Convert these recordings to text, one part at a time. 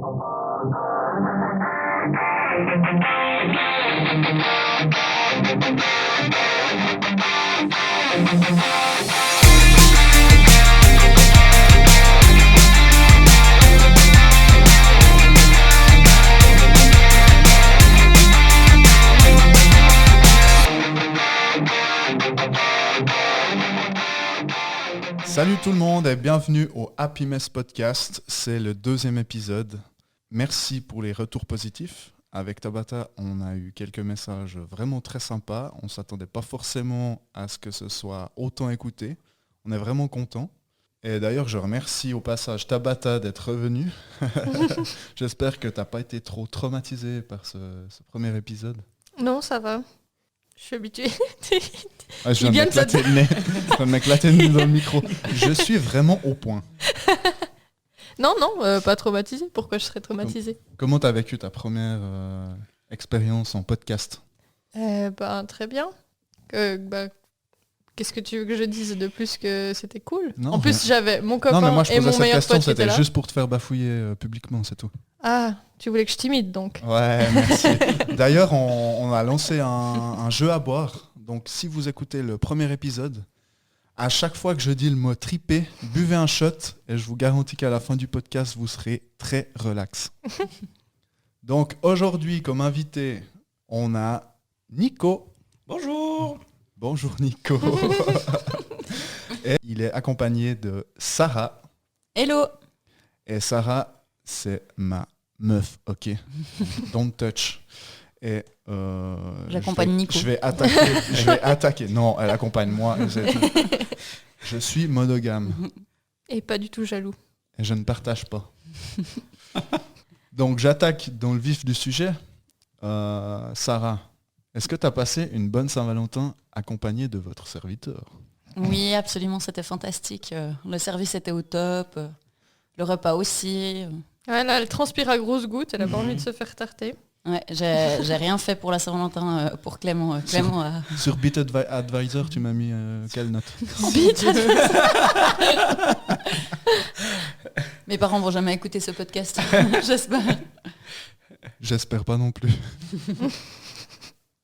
Salut tout le monde et bienvenue au Happy Mess Podcast, c'est le 2e épisode. Merci pour les retours positifs. Avec Tabata, on a eu quelques messages vraiment très sympas. On ne s'attendait pas forcément à ce que ce soit autant écouté. On est vraiment contents. Et d'ailleurs, je remercie au passage Tabata d'être revenu. J'espère que tu n'as pas été trop traumatisé par ce premier épisode. Non, ça va. Je suis habituée. Ah, je viens de m'éclater le nez dans le micro. Je suis vraiment au point. Non, pas traumatisée. Pourquoi je serais traumatisée ? Comment tu as vécu ta première expérience en podcast ? Très bien. Qu'est-ce que tu veux que je dise de plus que c'était cool ? Non, en plus, j'avais mon copain moi, je et posais mon cette meilleur question, pote qui étaient c'était là. juste pour te faire bafouiller publiquement, c'est tout. Ah, tu voulais que je t'imite donc ? Ouais, merci. D'ailleurs, on a lancé un jeu à boire. Donc, si vous écoutez le premier épisode, à chaque fois que je dis le mot triper, buvez un shot et je vous garantis qu'à la fin du podcast, vous serez très relax. Donc, aujourd'hui, comme invité, on a Nico. Bonjour. Bonjour Nico. Et il est accompagné de Sarah. Hello. Et Sarah, c'est ma meuf, ok. Don't touch. Et j'accompagne Nico. Je vais attaquer. Non, elle accompagne moi. Je suis monogame. Et pas du tout jaloux. Et je ne partage pas. Donc j'attaque dans le vif du sujet. Sarah, est-ce que tu as passé une bonne Saint-Valentin accompagnée de votre serviteur ? Oui, absolument, c'était fantastique. Le service était au top. Le repas aussi. Ouais, là, elle transpire à grosses gouttes. Elle a pas envie de se faire tarter. Ouais, j'ai rien fait pour la Saint-Valentin pour Clément. Sur Beat Advisor, tu m'as mis quelle note ? Mes parents vont jamais écouter ce podcast, j'espère. J'espère pas non plus.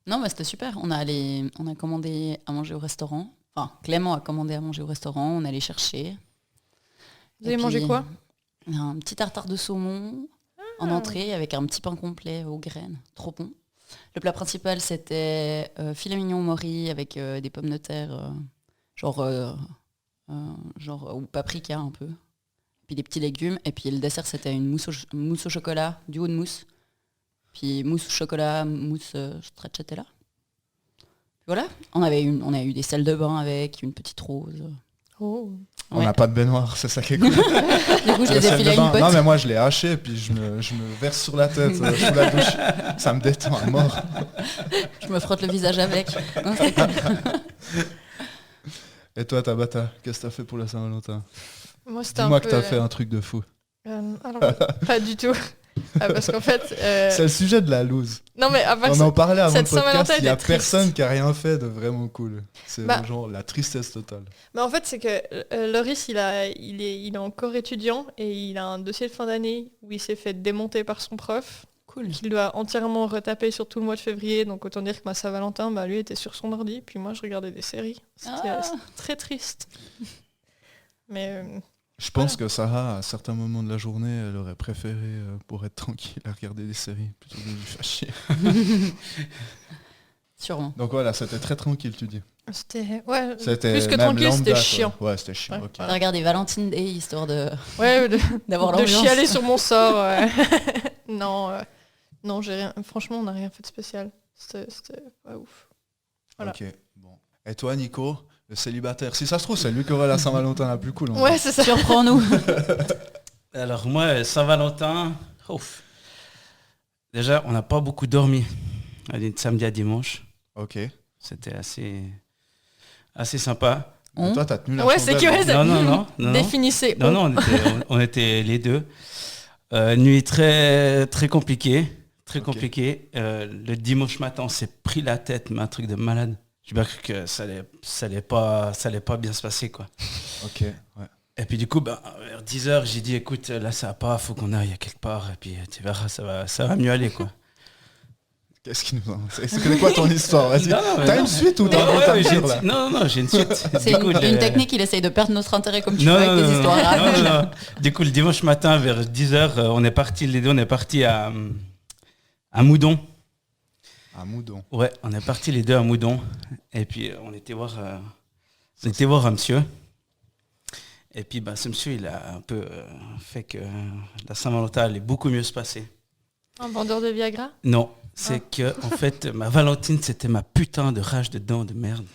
Non, mais c'était super. On a commandé à manger au restaurant. Enfin, Clément a commandé à manger au restaurant. On allait chercher. Vous avez mangé quoi ? Un petit tartare de saumon en entrée avec un petit pain complet aux graines. Trop bon. Le plat principal, c'était filet mignon mori avec des pommes de terre, genre ou paprika un peu. Puis des petits légumes. Et puis le dessert, c'était une mousse au chocolat, du haut de mousse. Puis mousse au chocolat, mousse stracciatella. Voilà. On a eu des sels de bain avec, une petite rose. Oh. On n'a pas de baignoire, c'est ça qui est cool. Du coup, je les ai filés à une pote. Non, mais moi, je l'ai haché, puis je me verse sur la tête, sous la douche. Ça me détend à mort. Je me frotte le visage avec. Non, c'est cool. Et toi, Tabata, qu'est-ce que t'as fait pour la Saint-Valentin ? Moi, c'était Dis-moi un peu... que t'as fait un truc de fou. Alors, pas du tout. Parce qu'en fait... C'est le sujet de la loose. Non, mais à part on en parlait avant le cette podcast, Saint-Valentin il n'y a était triste. personne qui a rien fait de vraiment cool. C'est genre la tristesse totale. Bah en fait, c'est que Loris, il est encore étudiant et il a un dossier de fin d'année où il s'est fait démonter par son prof. Cool. Qu'il doit entièrement retaper sur tout le mois de février. Donc autant dire que ma Saint-Valentin, lui était sur son ordi. Puis moi, je regardais des séries. C'était très triste. Mais... Je pense que Sarah, à certains moments de la journée, elle aurait préféré, pour être tranquille, à regarder des séries plutôt que de lui faire chier. Sûrement. Donc voilà, c'était très tranquille, tu dis. C'était C'était plus que même tranquille, lambda, c'était quoi. chiant. Ouais, c'était chiant, Ouais. ok. Regardez Valentine Day, histoire Ouais, d'avoir de l'ambiance. chialer sur mon sort. Ouais. Non, j'ai rien. Franchement, on n'a rien fait de spécial. C'était pas ouf. Voilà. Ok, bon. Et toi, Nico, le célibataire, si ça se trouve, c'est lui qui aurait la Saint-Valentin la plus cool. Ouais, c'est ça. Surprends-nous. Alors moi, Saint-Valentin, ouf. Déjà, on n'a pas beaucoup dormi. De samedi à dimanche. Ok. C'était assez sympa. Et toi, t'as tenu la Ouais, chandelle. c'est que ça. Non. Définissez. Non, on était les deux. Nuit très, très compliquée. Très compliquée. Le dimanche matin, on s'est pris la tête, mais un truc de malade. J'ai bien cru que ça allait pas bien se passer, quoi. Ok, ouais. Et puis du coup, vers 10h, j'ai dit, écoute, là ça va pas, faut qu'on aille à quelque part. Et puis tu verras, ça va mieux aller, quoi. Qu'est-ce qui nous en... C'est quoi ton histoire? Vas-y. T'as une suite ou Non, j'ai une suite. C'est une technique, il essaye de perdre notre intérêt comme tu fais avec tes histoires. Non. Du coup, le dimanche matin, vers 10h, on est partis à Moudon. À Moudon. Ouais, on est partis les deux à Moudon. Et puis, on était voir un monsieur. Et puis, ce monsieur, il a un peu fait que la Saint-Valentin allait beaucoup mieux se passer. Un vendeur de Viagra? Non, c'est que en fait, ma Valentine, c'était ma putain de rage de dents de merde.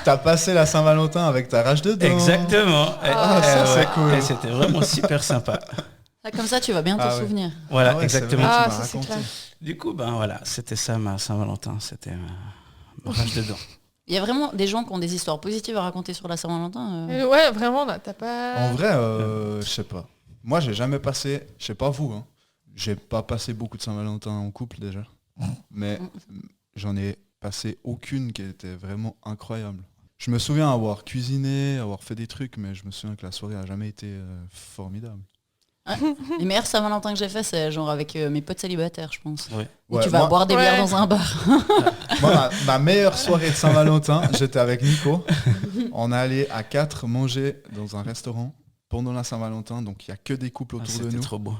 T'as passé la Saint-Valentin avec ta rage de dents. Exactement. Ça, c'est cool. Et c'était vraiment super sympa. Comme ça, tu vas bien te souvenir. Voilà, exactement. Ça, c'est clair. Du coup, voilà, c'était ça ma Saint-Valentin, c'était ma rage de dents. Il y a vraiment des gens qui ont des histoires positives à raconter sur la Saint-Valentin. Ouais, vraiment, là, t'as pas... En vrai, je sais pas. Moi, j'ai jamais passé, je sais pas vous, hein, j'ai pas passé beaucoup de Saint-Valentin en couple déjà, mais j'en ai passé aucune qui était vraiment incroyable. Je me souviens avoir cuisiné, avoir fait des trucs, mais je me souviens que la soirée a jamais été formidable. Les meilleurs Saint-Valentin que j'ai fait, c'est genre avec mes potes célibataires, je pense. Ouais. Où tu vas boire des bières dans un bar. Moi, ma meilleure soirée de Saint-Valentin, j'étais avec Nico. On est allé à 4 manger dans un restaurant pendant la Saint-Valentin, donc il n'y a que des couples autour de nous. C'était trop beau.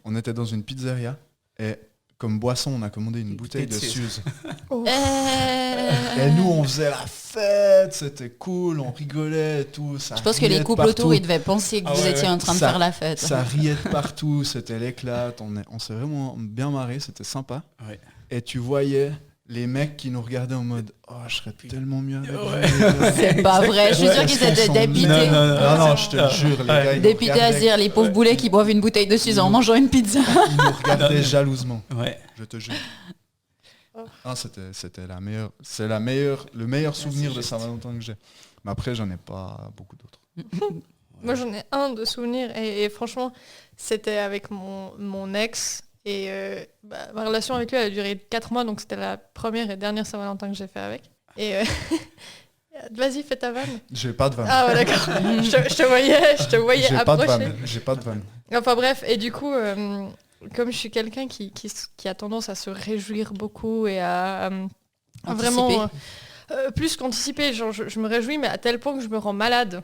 On était dans une pizzeria et comme boisson, on a commandé une bouteille de Suze. Et nous, on faisait la fête, c'était cool, on rigolait et tout. Ça je pense que les couples autour, ils devaient penser que vous étiez en train de faire la fête. Ça riait de partout, c'était l'éclate, on s'est vraiment bien marré, c'était sympa. Ouais. Et tu voyais les mecs qui nous regardaient en mode « Oh, je serais tellement mieux avec vous. » C'est pas vrai, je suis sûre qu'ils étaient dépités. Non, je te jure, les gars. Dépités à se dire, les pauvres boulets qui boivent une bouteille de Suze en mangeant une pizza. Ils nous regardaient jalousement. Ouais. Je te jure. C'était le meilleur souvenir de Saint-Valentin que j'ai. Mais après, j'en ai pas beaucoup d'autres. Moi, j'en ai un de souvenir et franchement, c'était avec mon ex. Et ma relation avec lui elle a duré 4 mois, donc c'était la première et dernière Saint-Valentin que j'ai fait avec. Et vas-y, fais ta vanne. J'ai pas de vanne. Ah ouais, d'accord. je te voyais approcher. J'ai pas de vanne. Enfin bref, et du coup, comme je suis quelqu'un qui a tendance à se réjouir beaucoup et à vraiment plus qu'anticiper, genre je me réjouis, mais à tel point que je me rends malade.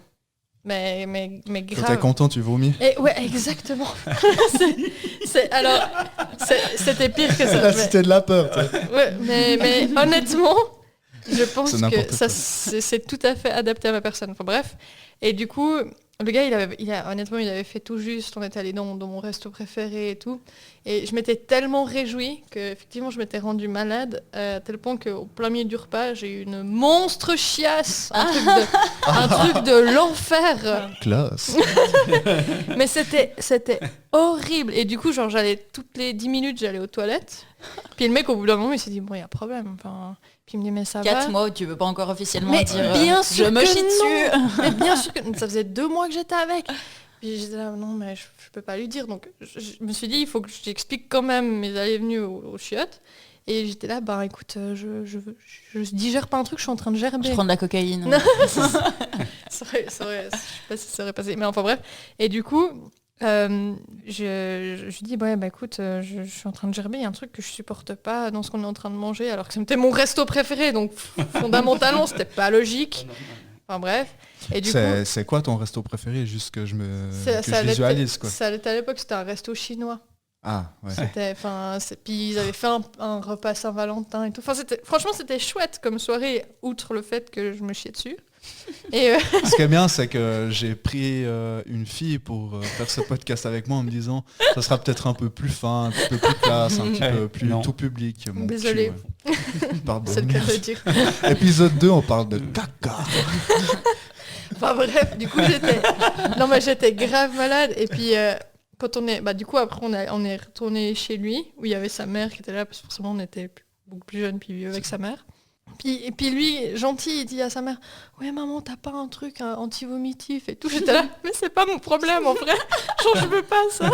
Mais grave. Quand t'es content, tu vomis. Et ouais, exactement. C'était pire que ça. La cité de la peur. Ouais, mais honnêtement, je pense que ça c'est tout à fait adapté à ma personne. Enfin bref. Et du coup, le gars, honnêtement, il avait fait tout juste. On était allé dans mon resto préféré et tout. Et je m'étais tellement réjouie qu'effectivement, je m'étais rendue malade à tel point qu'au plein milieu du repas, j'ai eu une monstre chiasse. Un truc de l'enfer. Classe. Mais c'était horrible. Et du coup, genre, j'allais toutes les 10 minutes, j'allais aux toilettes. Puis le mec, au bout d'un moment, il s'est dit, bon, il y a un problème. Enfin, puis il me dit, mais ça 4 va. mois où tu veux pas encore officiellement mais dire bien sûr je me chie dessus. Mais bien sûr que ça faisait 2 mois que j'étais avec. Puis j'étais là, non, mais je peux pas lui dire. Donc je me suis dit, il faut que je t'explique quand même mes allées et venues aux chiottes. Et j'étais là, écoute, je digère pas un truc, je suis en train de gerber. Je prends de la cocaïne. Non, je sais pas si ça aurait passé. Mais enfin bref. Et du coup, je lui dis, écoute, je suis en train de gerber, il y a un truc que je supporte pas dans ce qu'on est en train de manger, alors que c'était mon resto préféré, donc fondamentalement, c'était pas logique. Enfin bref. Et du coup, c'est quoi ton resto préféré, juste que je ça visualise quoi. Ça allait à l'époque, c'était un resto chinois. Ah ouais. Puis ils avaient fait un repas Saint-Valentin et tout. Enfin, franchement, c'était chouette comme soirée, outre le fait que je me chiais dessus. Et Ce qui est bien, c'est que j'ai pris une fille pour faire ce podcast avec moi en me disant ça sera peut-être un peu plus fin, un petit peu plus classe, un petit peu plus tout public. Désolée. Pardon. C'est le cas de dire. Épisode 2, on parle de caca. Enfin bref, du coup j'étais grave malade et puis quand on est du coup après on est retourné chez lui où il y avait sa mère qui était là parce que forcément on était beaucoup plus jeune puis vieux avec sa mère. Et puis lui, gentil, il dit à sa mère « Ouais maman, t'as pas un truc anti-vomitif et tout ?» J'étais là « Mais c'est pas mon problème en vrai, genre je veux pas ça !»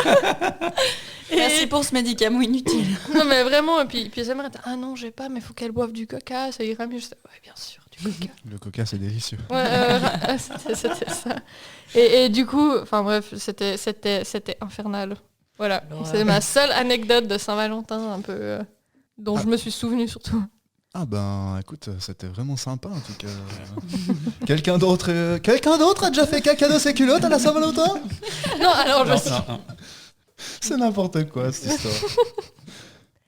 Merci pour ce médicament inutile. Non mais vraiment, et puis sa mère était « Ah non, j'ai pas, mais faut qu'elle boive du coca, ça ira mieux. » Je disais « Ouais, bien sûr, du coca. Le coca, c'est délicieux. Ouais, c'était ça. Et du coup, enfin bref, c'était infernal. Voilà, c'est ma seule anecdote de Saint-Valentin un peu dont je me suis souvenu surtout. Ah ben, écoute, c'était vraiment sympa en tout cas. Quelqu'un d'autre a déjà fait caca dans ses culottes à la Saint-Valentin? Non, alors Non, je non. C'est n'importe quoi cette histoire.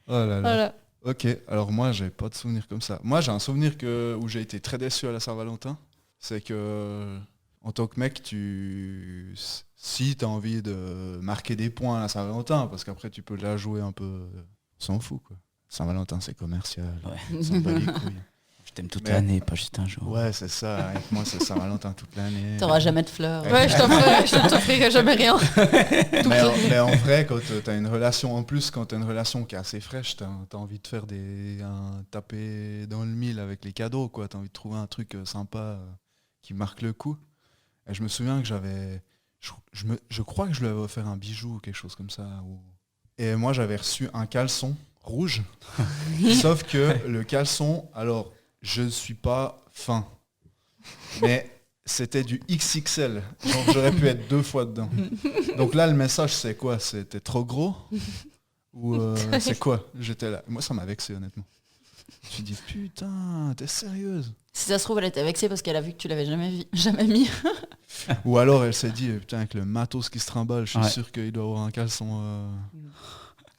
Oh là là. Voilà. Ok, alors moi j'ai pas de souvenir comme ça. Moi j'ai un souvenir où j'ai été très déçu à la Saint-Valentin. C'est que en tant que mec, si t'as envie de marquer des points à la Saint-Valentin, parce qu'après tu peux la jouer un peu, on s'en fout quoi. Saint-Valentin c'est commercial, Ouais. on s'en bat les couilles. Je t'aime toute l'année, pas juste un jour. Ouais c'est ça, avec moi c'est Saint-Valentin toute l'année. T'auras jamais de fleurs. Ouais, je t'offrirai jamais rien. Mais en vrai, quand t'as une relation en plus, quand t'as une relation qui est assez fraîche, t'as envie de faire taper dans le mille avec les cadeaux, quoi. T'as envie de trouver un truc sympa qui marque le coup. Et je me souviens que je crois que je lui avais offert un bijou ou quelque chose comme ça. Et moi j'avais reçu un caleçon rouge, sauf que le caleçon, alors je ne suis pas fin, mais c'était du XXL, donc j'aurais pu être 2 fois dedans. Donc là, le message, c'est quoi? C'était trop gros? Ou c'est quoi? J'étais là. Moi, ça m'a vexé, honnêtement. Je me suis dit, putain, t'es sérieuse? Si ça se trouve, elle était vexée parce qu'elle a vu que tu l'avais jamais mis. Ou alors, elle s'est dit, putain, avec le matos qui se trimballe, je suis Ouais. sûr qu'il doit avoir un caleçon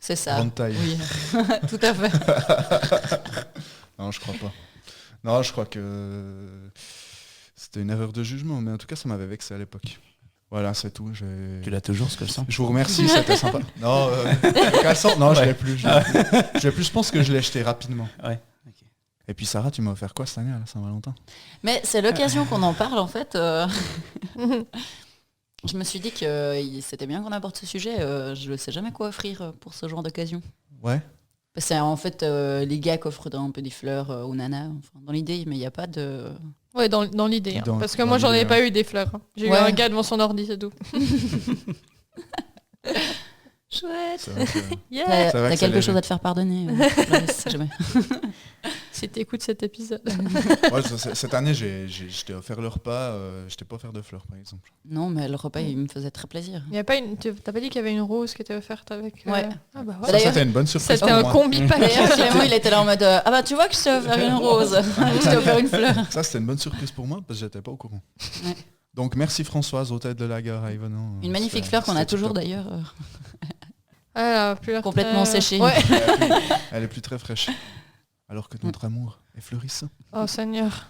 C'est ça. grande taille. Oui, tout à fait. Non, je crois pas. Non, je crois que c'était une erreur de jugement, mais en tout cas, ça m'avait vexé à l'époque. Voilà, c'est tout. Tu l'as toujours, ce caleçon? Je vous remercie, c'était sympa. Non, le caleçon, non, je l'ai plus. Je pense que je l'ai jeté rapidement. Ouais. Ok. Et puis Sarah, tu m'as offert quoi cette année à la Saint-Valentin? Mais c'est l'occasion qu'on en parle, en fait. Je me suis dit que c'était bien qu'on aborde ce sujet. Je ne sais jamais quoi offrir pour ce genre d'occasion. Ouais. C'est en fait les gars qui offrent un peu des fleurs aux nanas, enfin, dans l'idée, mais il n'y a pas de... Ouais, dans l'idée. Hein. Dans- Parce que dans moi, j'en ai l'idée, pas eu des fleurs. Hein. J'ai eu Ouais. un gars devant son ordi, c'est tout. Chouette. C'est vrai que- Yeah. C'est vrai T'as que c'est quelque léger. chose à te faire pardonner. Jamais. Si t'écoutes cet épisode. Ouais, cette année, je t'ai offert le repas, je t'ai pas offert de fleurs, par exemple. Non, mais le repas, il me faisait très plaisir. Il y a pas t'as pas dit qu'il y avait une rose qui était offerte avec... Ouais. Ah bah Ça, voilà. D'ailleurs, c'était une bonne surprise C'était pour un moi. combi pack. D'ailleurs, Clément, il était là en mode ah bah tu vois que je t'ai offert une rose, je t'ai offert une fleur. Ça, c'était une bonne surprise pour moi, parce que j'étais pas au courant. Ouais. Donc, merci Françoise, hôtesse de la gare à Yvonne. Une magnifique fleur qu'on a toujours d'ailleurs, Ah, plus l'air complètement très- séchée. Ouais. Elle est plus très fraîche. Alors que notre amour est fleurissant. Oh Seigneur.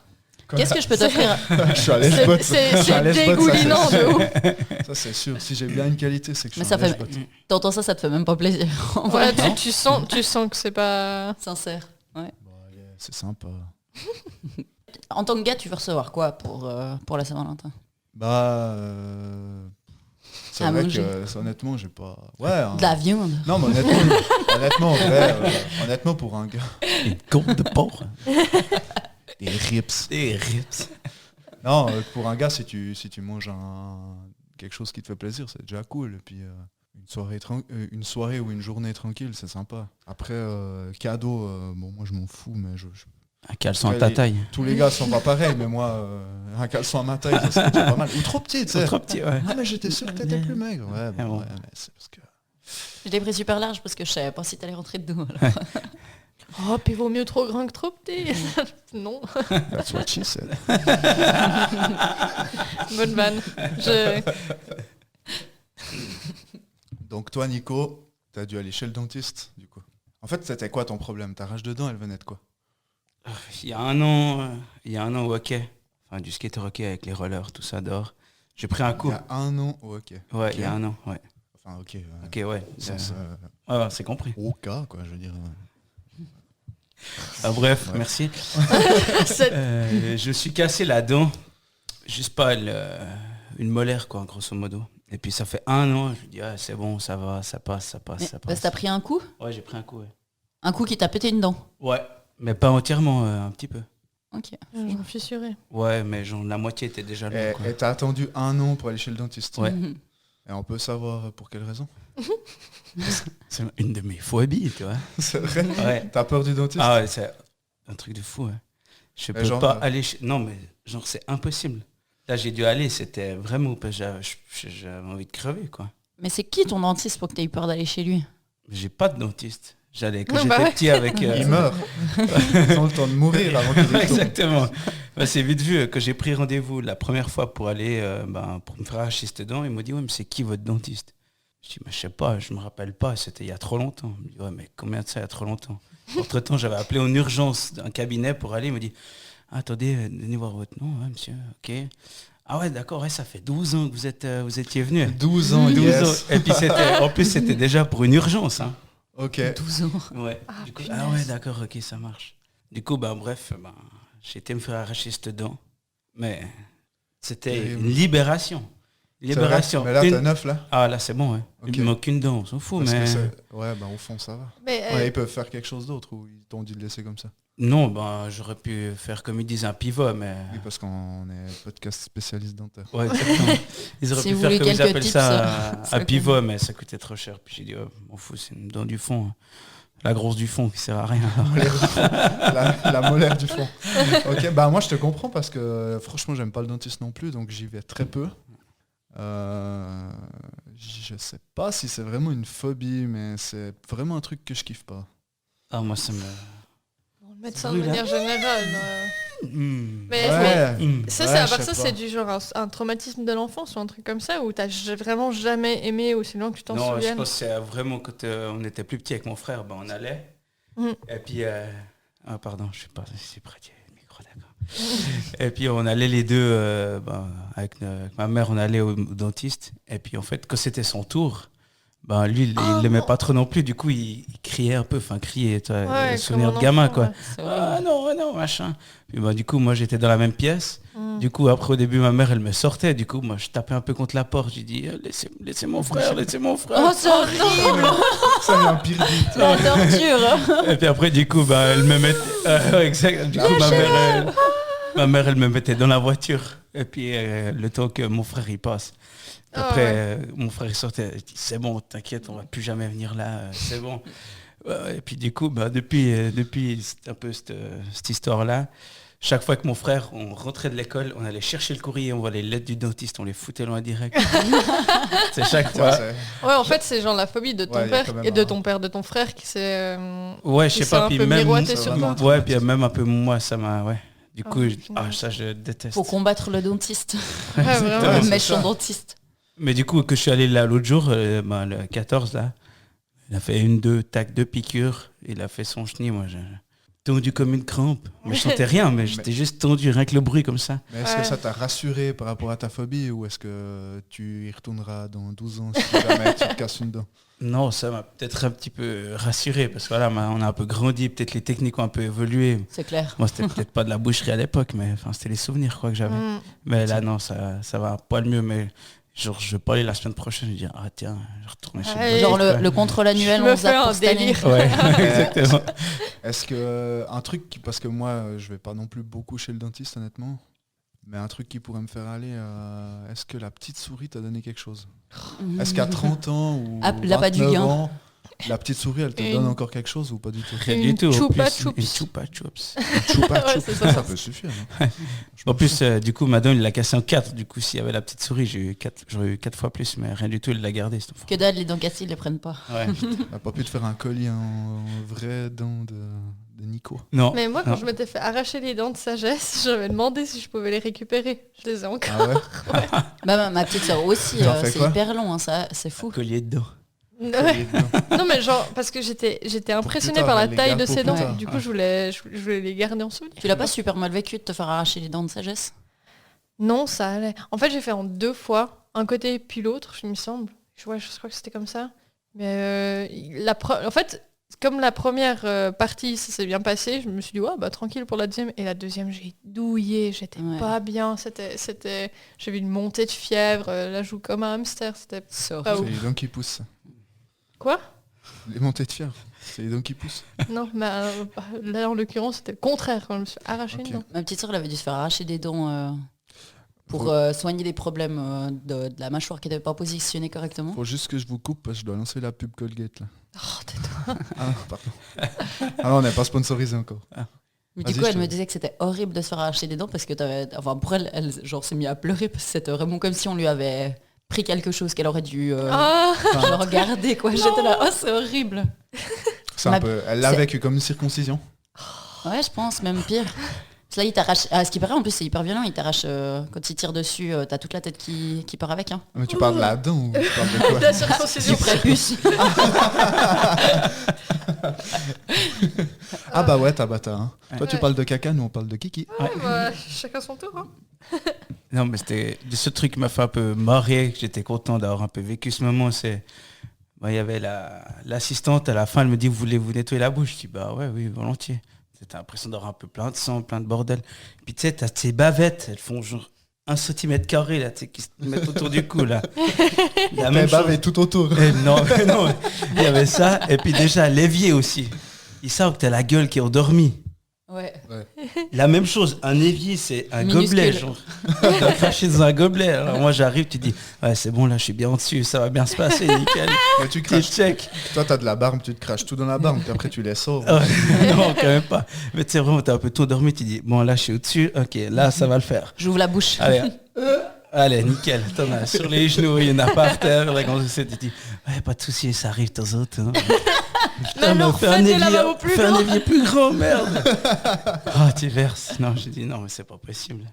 Qu'est-ce que je peux t'offrir? Je suis à l'espot. C'est dégoulinant de ouf. Ça, c'est sûr. Si j'ai bien une qualité, c'est que je Mais suis ça un fait... lèche-botte. T'entends ça, ça te fait même pas plaisir. En Voilà, vrai, tu sens que c'est pas... sincère. Bon, allez, c'est sympa. En tant que gars, tu veux recevoir quoi pour la Saint-Valentin? Bah... C'est À vrai manger. que, honnêtement, j'ai pas... Ouais, hein. De la viande. Non, mais honnêtement, en vrai, honnêtement, pour un gars... Une côte de porc. Des rips. Des rips. Non, pour un gars, si tu manges quelque chose qui te fait plaisir, c'est déjà cool. Et puis, une soirée ou une journée tranquille, c'est sympa. Après, cadeau, bon, moi, je m'en fous, mais Un caleçon à ta taille. tous les gars sont pas pareils, mais moi, un caleçon à ma taille, ça serait déjà pas mal. Ou trop petit, tu sais. Trop petit, ouais. Ah, mais j'étais sûr que t'étais plus maigre. Ouais, Ah bon, bon. ouais, mais c'est parce que... Je l'ai pris super large parce que je savais pas si t'allais rentrer dedans. alors. Oh, puis vaut mieux trop grand que trop petit. Non. That's what she said. Bonne vanne. Donc toi, Nico, t'as dû aller chez le dentiste, du coup. En fait, c'était quoi ton problème? Ta rage de dents, elle venait de quoi? Il y a un an au hockey. Enfin, du skater hockey avec les rollers, tout ça dehors. J'ai pris un coup. Il y a un an au hockey. Ouais, Ok. il y a un an, ouais. Enfin, ok. Ok, ouais. Sans, Ouais, c'est compris. au cas, quoi, je veux dire. Ah, bref, Ouais. merci. C'est- Je me suis cassé la dent. Juste pas une molaire, quoi, grosso modo. Et puis ça fait un an, je me dis, ah, c'est bon, ça va, ça passe, ça passe, Mais ça parce passe. que t'as pris un coup? Ouais, j'ai pris un coup, ouais. Un coup qui t'a pété une dent. Ouais, mais pas entièrement, un petit peu. Ok. J'en suis fissurée. Ouais, mais genre la moitié était déjà là. Et t'as attendu un an pour aller chez le dentiste. Ouais. Mhm. Et on peut savoir pour quelle raison? C'est une de mes phobies, tu vois. C'est vrai? Ouais. T'as peur du dentiste? Ah ouais, c'est un truc de fou, ouais. Je peux pas aller... Non, mais genre, c'est impossible. Là, j'ai dû aller, c'était vraiment... J'avais envie de crever, quoi. Mais c'est qui ton dentiste pour que tu aies peur d'aller chez lui? J'ai pas de dentiste. J'allais quand j'étais petit avec... Il meurt. Ils ont le temps de mourir avant qu'il ait Exactement. C'est vite vu que j'ai pris rendez-vous la première fois pour aller pour me faire arracher cette dent. Ils m'ont dit, ouais, mais c'est qui votre dentiste? Je dis, mais je sais pas, je me rappelle pas, c'était il y a trop longtemps. Il me dit, ouais, mais combien de ça il y a trop longtemps? Entre-temps, j'avais appelé en urgence un cabinet pour aller. Il me dit, attendez, donnez voir votre nom, ouais, monsieur, ok. Ah ouais, d'accord, ouais, ça fait 12 ans que vous étiez venu. 12 ans, 12 yes. ans. Et puis en plus, c'était déjà pour une urgence. Hein. Ok. 12 ans. Ouais. Du coup, ouais, d'accord, ok, ça marche. Du coup, bref, j'ai été me faire arracher cette dent. Mais c'était une libération. Libération. Mais là, t'as 9 là? Ah là, c'est bon, ouais. Okay. Il me manque une dent, on s'en fout. Parce mais... Ouais, au fond, ça va. Mais, ils peuvent faire quelque chose d'autre ou ils t'ont dit de laisser comme ça? Non, j'aurais pu faire comme ils disent un pivot, mais... Oui, parce qu'on est podcast spécialiste dentaire. Ouais, exactement. Ils auraient pu faire comme ils appellent ça un pivot, mais ça coûtait trop cher. Puis j'ai dit, m'en fous, c'est une dent du fond. La grosse du fond qui sert à rien. La molaire du fond. Ok, moi je te comprends parce que franchement, j'aime pas le dentiste non plus, donc j'y vais très peu. Je sais pas si c'est vraiment une phobie, mais c'est vraiment un truc que je kiffe pas. Ah, moi ça me... Le médecin de manière générale. Mais ça, ouais, c'est à part ça, c'est du genre un traumatisme de l'enfance ou un truc comme ça, ou t'as vraiment jamais aimé aussi loin que tu t'en souviennes? Non, je pense que c'est vraiment quand on était plus petit avec mon frère, on allait. Et puis... Ah pardon, je sais pas si c'est près du micro, d'accord. Et puis on allait les deux, avec ma mère, on allait au dentiste. Et puis en fait, quand c'était son tour... lui, il l'aimait pas trop non plus, du coup, il criait un peu, souvenir de gamin, quoi. Ouais. Ah non, machin. Puis du coup, moi, j'étais dans la même pièce. Du coup, après, au début, ma mère, elle me sortait. Du coup, moi, je tapais un peu contre la porte. J'ai dit, laissez mon frère, laissez mon frère. Oh, c'est horrible. Ça vient pire vite. La torture. Et puis après, du coup, elle me mettait... exact. Du coup, ma mère, elle me mettait dans la voiture. Et puis, le temps que mon frère, il passe. Après, mon frère sortait, il dit, c'est bon, t'inquiète, on va plus jamais venir là, c'est bon. Et puis du coup, depuis un peu cette histoire-là, chaque fois que mon frère, on rentrait de l'école, on allait chercher le courrier, on voit les lettres du dentiste, on les foutait loin direct. C'est chaque fois. Ouais, en fait, c'est genre la phobie de ton père et de ton père, de ton frère qui s'est... ouais, je sais pas, puis même... sur toi. Ouais, puis même un peu moi, ça m'a... Ouais. Du coup, ça, je déteste. Faut combattre le dentiste. Ouais, vraiment. Le méchant dentiste. Mais du coup, que je suis allé là l'autre jour, le 14, là, il a fait 2 piqûres, il a fait son chenille, moi, j'ai tendu comme une crampe. Mais je sentais rien, mais j'étais juste tendu, rien que le bruit comme ça. Mais est-ce que ça t'a rassuré par rapport à ta phobie ou est-ce que tu y retourneras dans 12 ans si jamais tu te casses une dent? Non, ça m'a peut-être un petit peu rassuré, parce que voilà, on a un peu grandi, peut-être les techniques ont un peu évolué. C'est clair. Moi, c'était peut-être pas de la boucherie à l'époque, mais c'était les souvenirs quoi, que j'avais. Mais là, non, ça va pas le mieux, mais... Genre, je vais pas aller la semaine prochaine, je vais dire, tiens, je retourne chez moi. Genre le contrôle annuel, on fait un délire. Ouais, exactement. Est-ce que un truc, parce que moi, je vais pas non plus beaucoup chez le dentiste, honnêtement, mais un truc qui pourrait me faire aller, est-ce que la petite souris t'a donné quelque chose? Est-ce qu'à 30 ans ou 29 ans, la petite souris, elle te donne encore quelque chose ou pas du tout? Rien du tout. Une choupa choups. Ça peut suffire. Hein. En plus, du coup, ma dent, il l'a cassé en 4. Du coup, s'il y avait la petite souris, j'aurais eu 4 fois plus, mais rien du tout, il l'a gardé. Que dalle, les dents cassées, ils les prennent pas. Ouais. T'as pas pu te faire un collier en vraie dent de Nico? Non. Mais moi, quand je m'étais fait arracher les dents de sagesse, j'avais demandé si je pouvais les récupérer. Je les ai encore. Ah ouais. Ma petite soeur aussi, c'est hyper long, hein, ça, c'est fou. Un collier de dents. Ouais. Non mais genre parce que j'étais impressionnée par la taille de ses dents. Du coup je voulais les garder en souvenir. Tu l'as pas super mal vécu de te faire arracher les dents de sagesse? Non, ça allait. En fait j'ai fait en 2 fois, un côté puis l'autre, il me semble. Je crois que c'était comme ça. Mais en fait comme la première partie ça s'est bien passé, je me suis dit tranquille pour la deuxième. Et la deuxième j'ai douillé, j'étais pas bien. J'avais une montée de fièvre, la joue comme un hamster. C'était pas ouf. C'est les dents qui poussent. Quoi? Les montées de fièvre, c'est les dents qui poussent. Non, mais là en l'occurrence c'était le contraire quand je me suis arraché une dent. Ma petite soeur elle avait dû se faire arracher des dents pour soigner des problèmes de la mâchoire qui n'était pas positionnée correctement. Faut juste que je vous coupe parce que je dois lancer la pub Colgate là. Oh, tais-toi. Ah, pardon. Ah non, on n'est pas sponsorisé encore. Mais du coup, elle me disait que c'était horrible de se faire arracher des dents parce que pour elle genre s'est mise à pleurer parce que c'était vraiment comme si on lui avait pris quelque chose qu'elle aurait dû regarder, quoi. J'étais là, oh, c'est horrible. Elle l'a vécu comme une circoncision. Ouais, je pense, même pire. Là, il t'arrache. Ce qui paraît, en plus, c'est hyper violent. Il t'arrache quand il tire dessus. T'as toute la tête qui part avec. Hein. Mais tu parles de la dent ou tu parles de quoi? La circoncision. Du prépuce. Ah bah ouais, Tabata. Hein. Toi, tu Ouais. parles de caca, nous on parle de kiki. Ouais, bah, chacun son tour. Hein. Non, mais c'était ce truc qui m'a fait un peu marrer, que j'étais content d'avoir un peu vécu ce moment. C'est, il y avait l'assistante à la fin, elle me dit, voulez-vous nettoyer la bouche? Je dis, bah ouais, oui, volontiers. T'as l'impression d'avoir un peu plein de sang, plein de bordel. Puis tu sais, t'as ces bavettes, elles font genre 1 cm² là, tu sais, qui se mettent autour du cou là. La Mais bavé tout autour. non, il y avait ça. Et puis déjà, l'évier aussi. Ils savent que t'as la gueule qui est endormie. Ouais. La même chose, un évier, c'est un Minuscule. gobelet, genre. Tu vas cracher dans un gobelet. Alors moi, j'arrive, tu dis, ouais, c'est bon, là, je suis bien dessus, ça va bien se passer, nickel. Mais tu Petit craches. check. Toi, t'as de la barbe, tu te craches tout dans la barbe, puis après tu les sauves. Ouais, non, quand même pas. Mais tu sais, vraiment, t'es un peu tout endormi, tu dis, bon, là, je suis au-dessus, ok, là, ça va le faire. J'ouvre la bouche. Allez, nickel. T'en as sur les genoux, il y en a par terre. Là, quand tu dis, ouais, pas de soucis, ça arrive de temps en temps. Putain, Non, fais un faites le lavabo plus fais un grand. évier plus grand, merde. Ah, tu verses. Non, j'ai dit, non, mais c'est pas possible.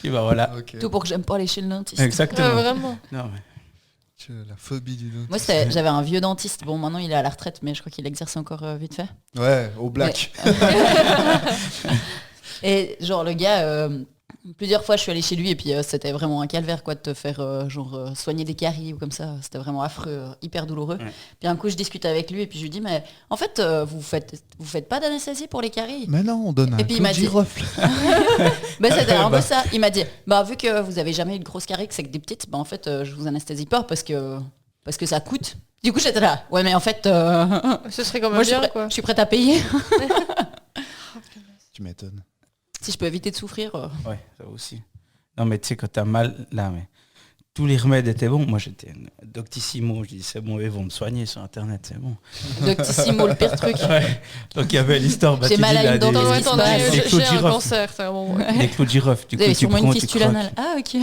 Et bah voilà. Ok. Tout pour que j'aime pas aller chez le dentiste. Exactement. Vraiment. Non, mais... Tu as la phobie du dentiste. Moi, j'avais un vieux dentiste. Bon, maintenant, il est à la retraite, mais je crois qu'il exerce encore vite fait. Ouais, au black. Et genre, le gars, plusieurs fois, je suis allée chez lui et puis c'était vraiment un calvaire, quoi, de te faire soigner des caries ou comme ça. C'était vraiment affreux, hyper douloureux. Ouais. Puis un coup, je discute avec lui et puis je lui dis, mais en fait, vous faites pas d'anesthésie pour les caries? Mais non, on donne un Et puis il coup m'a de dit- girofle. Ben, c'était un peu ça. Il m'a dit, bah vu que vous avez jamais eu de grosses caries, que c'est que des petites, bah en fait, je vous anesthésie pas parce que ça coûte. Du coup, j'étais là. Ouais, mais en fait, Ce serait quand même moi, je suis, bien, quoi. je suis prête à payer. Tu m'étonnes. Si je peux éviter de souffrir. Ouais, ça aussi. Non, mais tu sais, quand t'as mal, là, mais tous les remèdes étaient bons. Moi, j'étais Doctissimo. Je dis, c'est bon, ils vont me soigner sur Internet, c'est bon. Doctissimo, le pire truc. Ouais. Donc, il y avait l'histoire. J'ai mal à une dent, Attends, Qu'est-ce des, qui se attends, passe des clous de j'ai un girofle. cancer, c'est un bon. Des clous de girofle. Du Vous avez coup, tu sûrement prends, une tu fistule croques. anale. Ah, ok.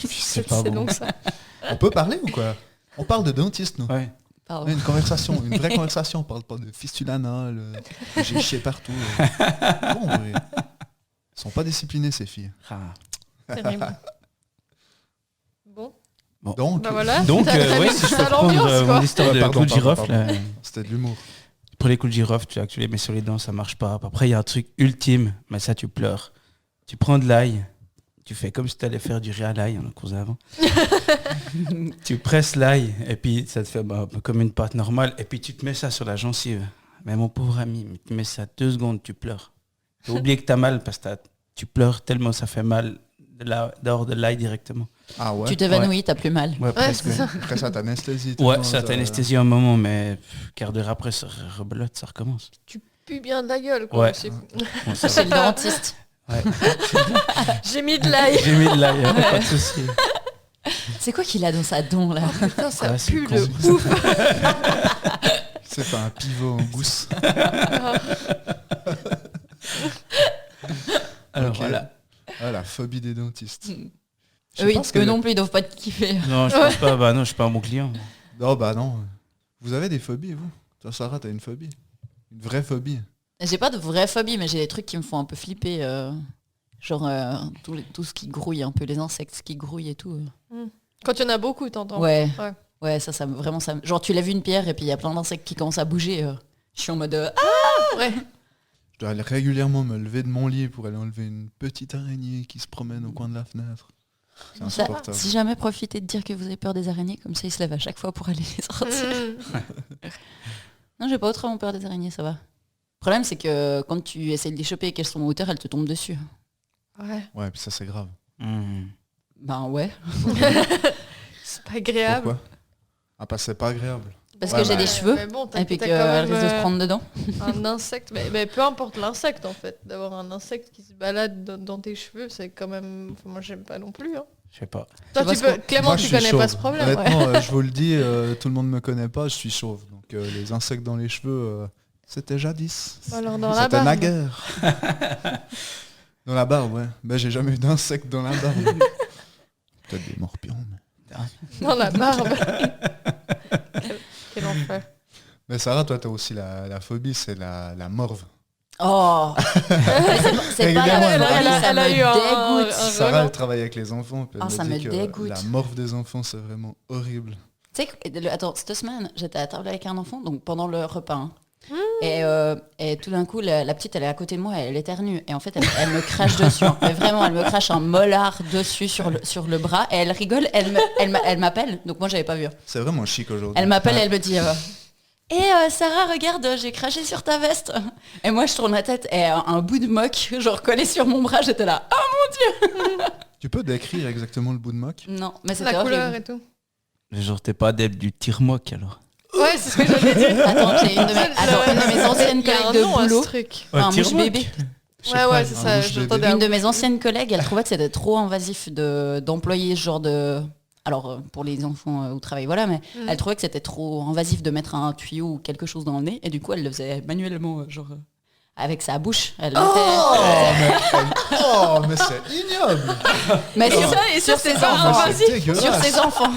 C'est pas C'est bon. donc ça. On peut parler ou quoi? On parle de dentiste, nous. Ouais. Pardon. Ouais, une conversation, une vraie conversation. On parle pas de fistule anale, j'ai chié partout. Bon, ouais. Ils sont pas disciplinés, ces filles. Ah. Terrible. Bon, Donc, bah voilà. Donc, T'as ouais, mis si je ça peux à prendre l'ambiance, quoi. mon histoire de Pardon, clous de girofle. pardon. C'était de l'humour. Pour les clous de girofle, tu les mets sur les dents, ça marche pas. Après, il y a un truc ultime, mais ça, tu pleures. Tu prends de l'ail, tu fais comme si tu allais faire du riz à l'ail, on a causé avant. Tu presses l'ail, et puis ça te fait un peu comme une pâte normale, et puis tu te mets ça sur la gencive. Mais mon pauvre ami, tu mets ça 2 secondes, tu pleures. Tu as oublié que tu as mal, parce que tu pleures tellement ça fait mal dehors de l'ail directement. Ah ouais? Tu t'évanouis, t'as plus mal. Ouais, presque. c'est ça. Après ça t'anesthésie. Ouais, ça t'anesthésie un moment, mais quart d'heure après, ça rebelote, ça recommence. Tu pues bien de la gueule, quoi. Ouais. C'est fou. Bon, ça C'est va. le dentiste. Ouais. J'ai mis de l'ail. J'ai mis de l'ail, pas de souci. C'est quoi qu'il a dans sa dent, là? Putain, ça Ah, c'est pue con. de ouf. C'est pas un pivot en gousse. Alors Ok. voilà. Ah, la phobie des dentistes. Je sais Oui, pas parce ce que que- non plus, ils doivent pas te kiffer. Non, je pense pas. Bah non, je suis pas un bon client. Non, bah non. Vous avez des phobies, vous? Toi, Sarah, t'as une phobie? Une vraie phobie? J'ai pas de vraie phobie, mais j'ai des trucs qui me font un peu flipper. Genre tout ce qui grouille, un peu les insectes qui grouillent et tout. Quand il y en a beaucoup, t'entends. Ouais. Ouais. Ouais, ça vraiment ça. Genre tu lèves une pierre et puis il y a plein d'insectes qui commencent à bouger. Je suis en mode Ouais. Je dois aller régulièrement me lever de mon lit pour aller enlever une petite araignée qui se promène au coin de la fenêtre. C'est ça, insupportable. si jamais profitez de dire que vous avez peur des araignées, comme ça ils se lèvent à chaque fois pour aller les sortir. Mmh. Non, j'ai pas autrement peur des araignées, ça va. Le problème c'est que quand tu essaies de les choper et qu'elles sont en hauteur, elles te tombent dessus. Ouais. Ouais, puis ça, c'est grave. Ben ouais. C'est pas agréable. Pourquoi? Ah, parce que c'est pas agréable. Parce Ouais, que j'ai bah, des cheveux Mais bon, t'as et puis t'as qu'elles quand même risquent de se prendre dedans. un insecte. Mais peu importe l'insecte, en fait. D'avoir un insecte qui se balade dans tes cheveux, c'est quand même... Enfin, moi, j'aime pas non plus. Hein. Je sais pas. Toi, sais tu pas peux... Clément, Moi, tu je suis connais chauve. pas ce problème. ouais. Honnêtement, je vous le dis, tout le monde me connaît pas, je suis chauve. Donc les insectes dans les cheveux, C'était jadis. Alors dans la C'était barbe. naguère. Dans la barbe, ouais. Ben, j'ai jamais eu d'insecte dans la barbe. Peut-être des morpions, mais... Dans la barbe. Quel enfer. Mais Sarah, toi, t'as aussi la phobie, c'est la morve. Oh. C'est pas Régulièrement, la elle folie, ça a eu me dégoûte. Sarah, elle travaille avec les enfants. Puis elle ça dit me que dégoûte. La morve des enfants, c'est vraiment horrible. Tu sais, attends, cette semaine, j'étais à table avec un enfant, donc pendant le repas. Hein. Et tout d'un coup, la petite, elle est à côté de moi, elle éternue. Et en fait, elle me crache dessus. Hein. Mais vraiment, elle me crache un molar dessus sur le bras. Et elle rigole, elle m'appelle. Donc moi, j'avais pas vu. C'est vraiment chic aujourd'hui. Elle m'appelle, elle me dit... Sarah, regarde, j'ai craché sur ta veste. Et moi, je tourne la tête et un bout de moque, genre collé sur mon bras, j'étais là. Oh mon Dieu. Tu peux décrire exactement le bout de moque? Non, mais c'était La horrible. couleur et tout. Genre, t'es pas adepte du tire-moque alors. Ouais, c'est ce que j'allais dire. Attends, j'ai une de mes anciennes Il y a collègues un nom de à ce boulot. truc. Un tire-moque. mouche bébé. Je sais Ouais, pas, c'est ça. mouche bébé. J'entendais Une de mes anciennes collègues, elle trouvait que c'était trop invasif d'employer ce genre de... Alors, pour les enfants au travail, voilà, mais elle trouvait que c'était trop invasif de mettre un tuyau ou quelque chose dans le nez, et du coup, elle le faisait manuellement, genre, avec sa bouche. Elle le Oh, mais c'est ignoble. mais Et ça, sur c'est ses pas enfants. invasif. dégueulasse. Sur ses enfants.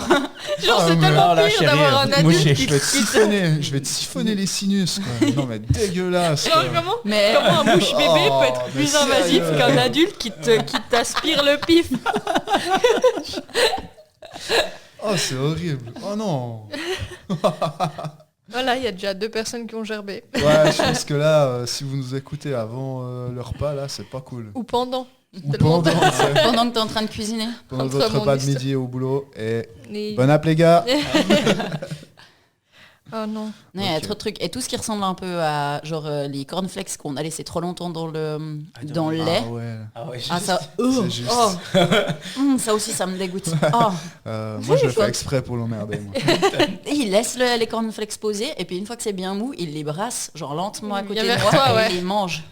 Genre, c'est mais tellement là, pire chérie, d'avoir un mouché. adulte qui Je vais te siphonner, les sinus, quoi. Non, mais dégueulasse. Genre, quoi. Mais comment un mouche bébé Oh, peut être mais plus invasif sérieux. qu'un adulte qui t'aspire le pif. Oh, c'est horrible. Oh non. Voilà, il y a déjà 2 personnes qui ont gerbé. Ouais, je pense que là, si vous nous écoutez avant le repas, là, c'est pas cool. Ou pendant. Ou Tellement pendant, c'est- pendant que t'es en train de cuisiner. pendant Entre votre mon repas de histoire. midi au boulot. Et Les- bon app, les gars. Oh non. Non, il y a Ok. trop de trucs. Et tout ce qui ressemble un peu à genre les cornflakes qu'on a laissé trop longtemps dans le lait. Ah ouais. Ah ouais, Ah ça, C'est juste. ça aussi ça me dégoûte. Oh. Moi, je le quoi. fais exprès pour l'emmerder, moi. Et il laisse les cornflakes poser et puis une fois que c'est bien mou, il les brasse genre lentement à côté de Vers moi toi, et ouais. il les mange.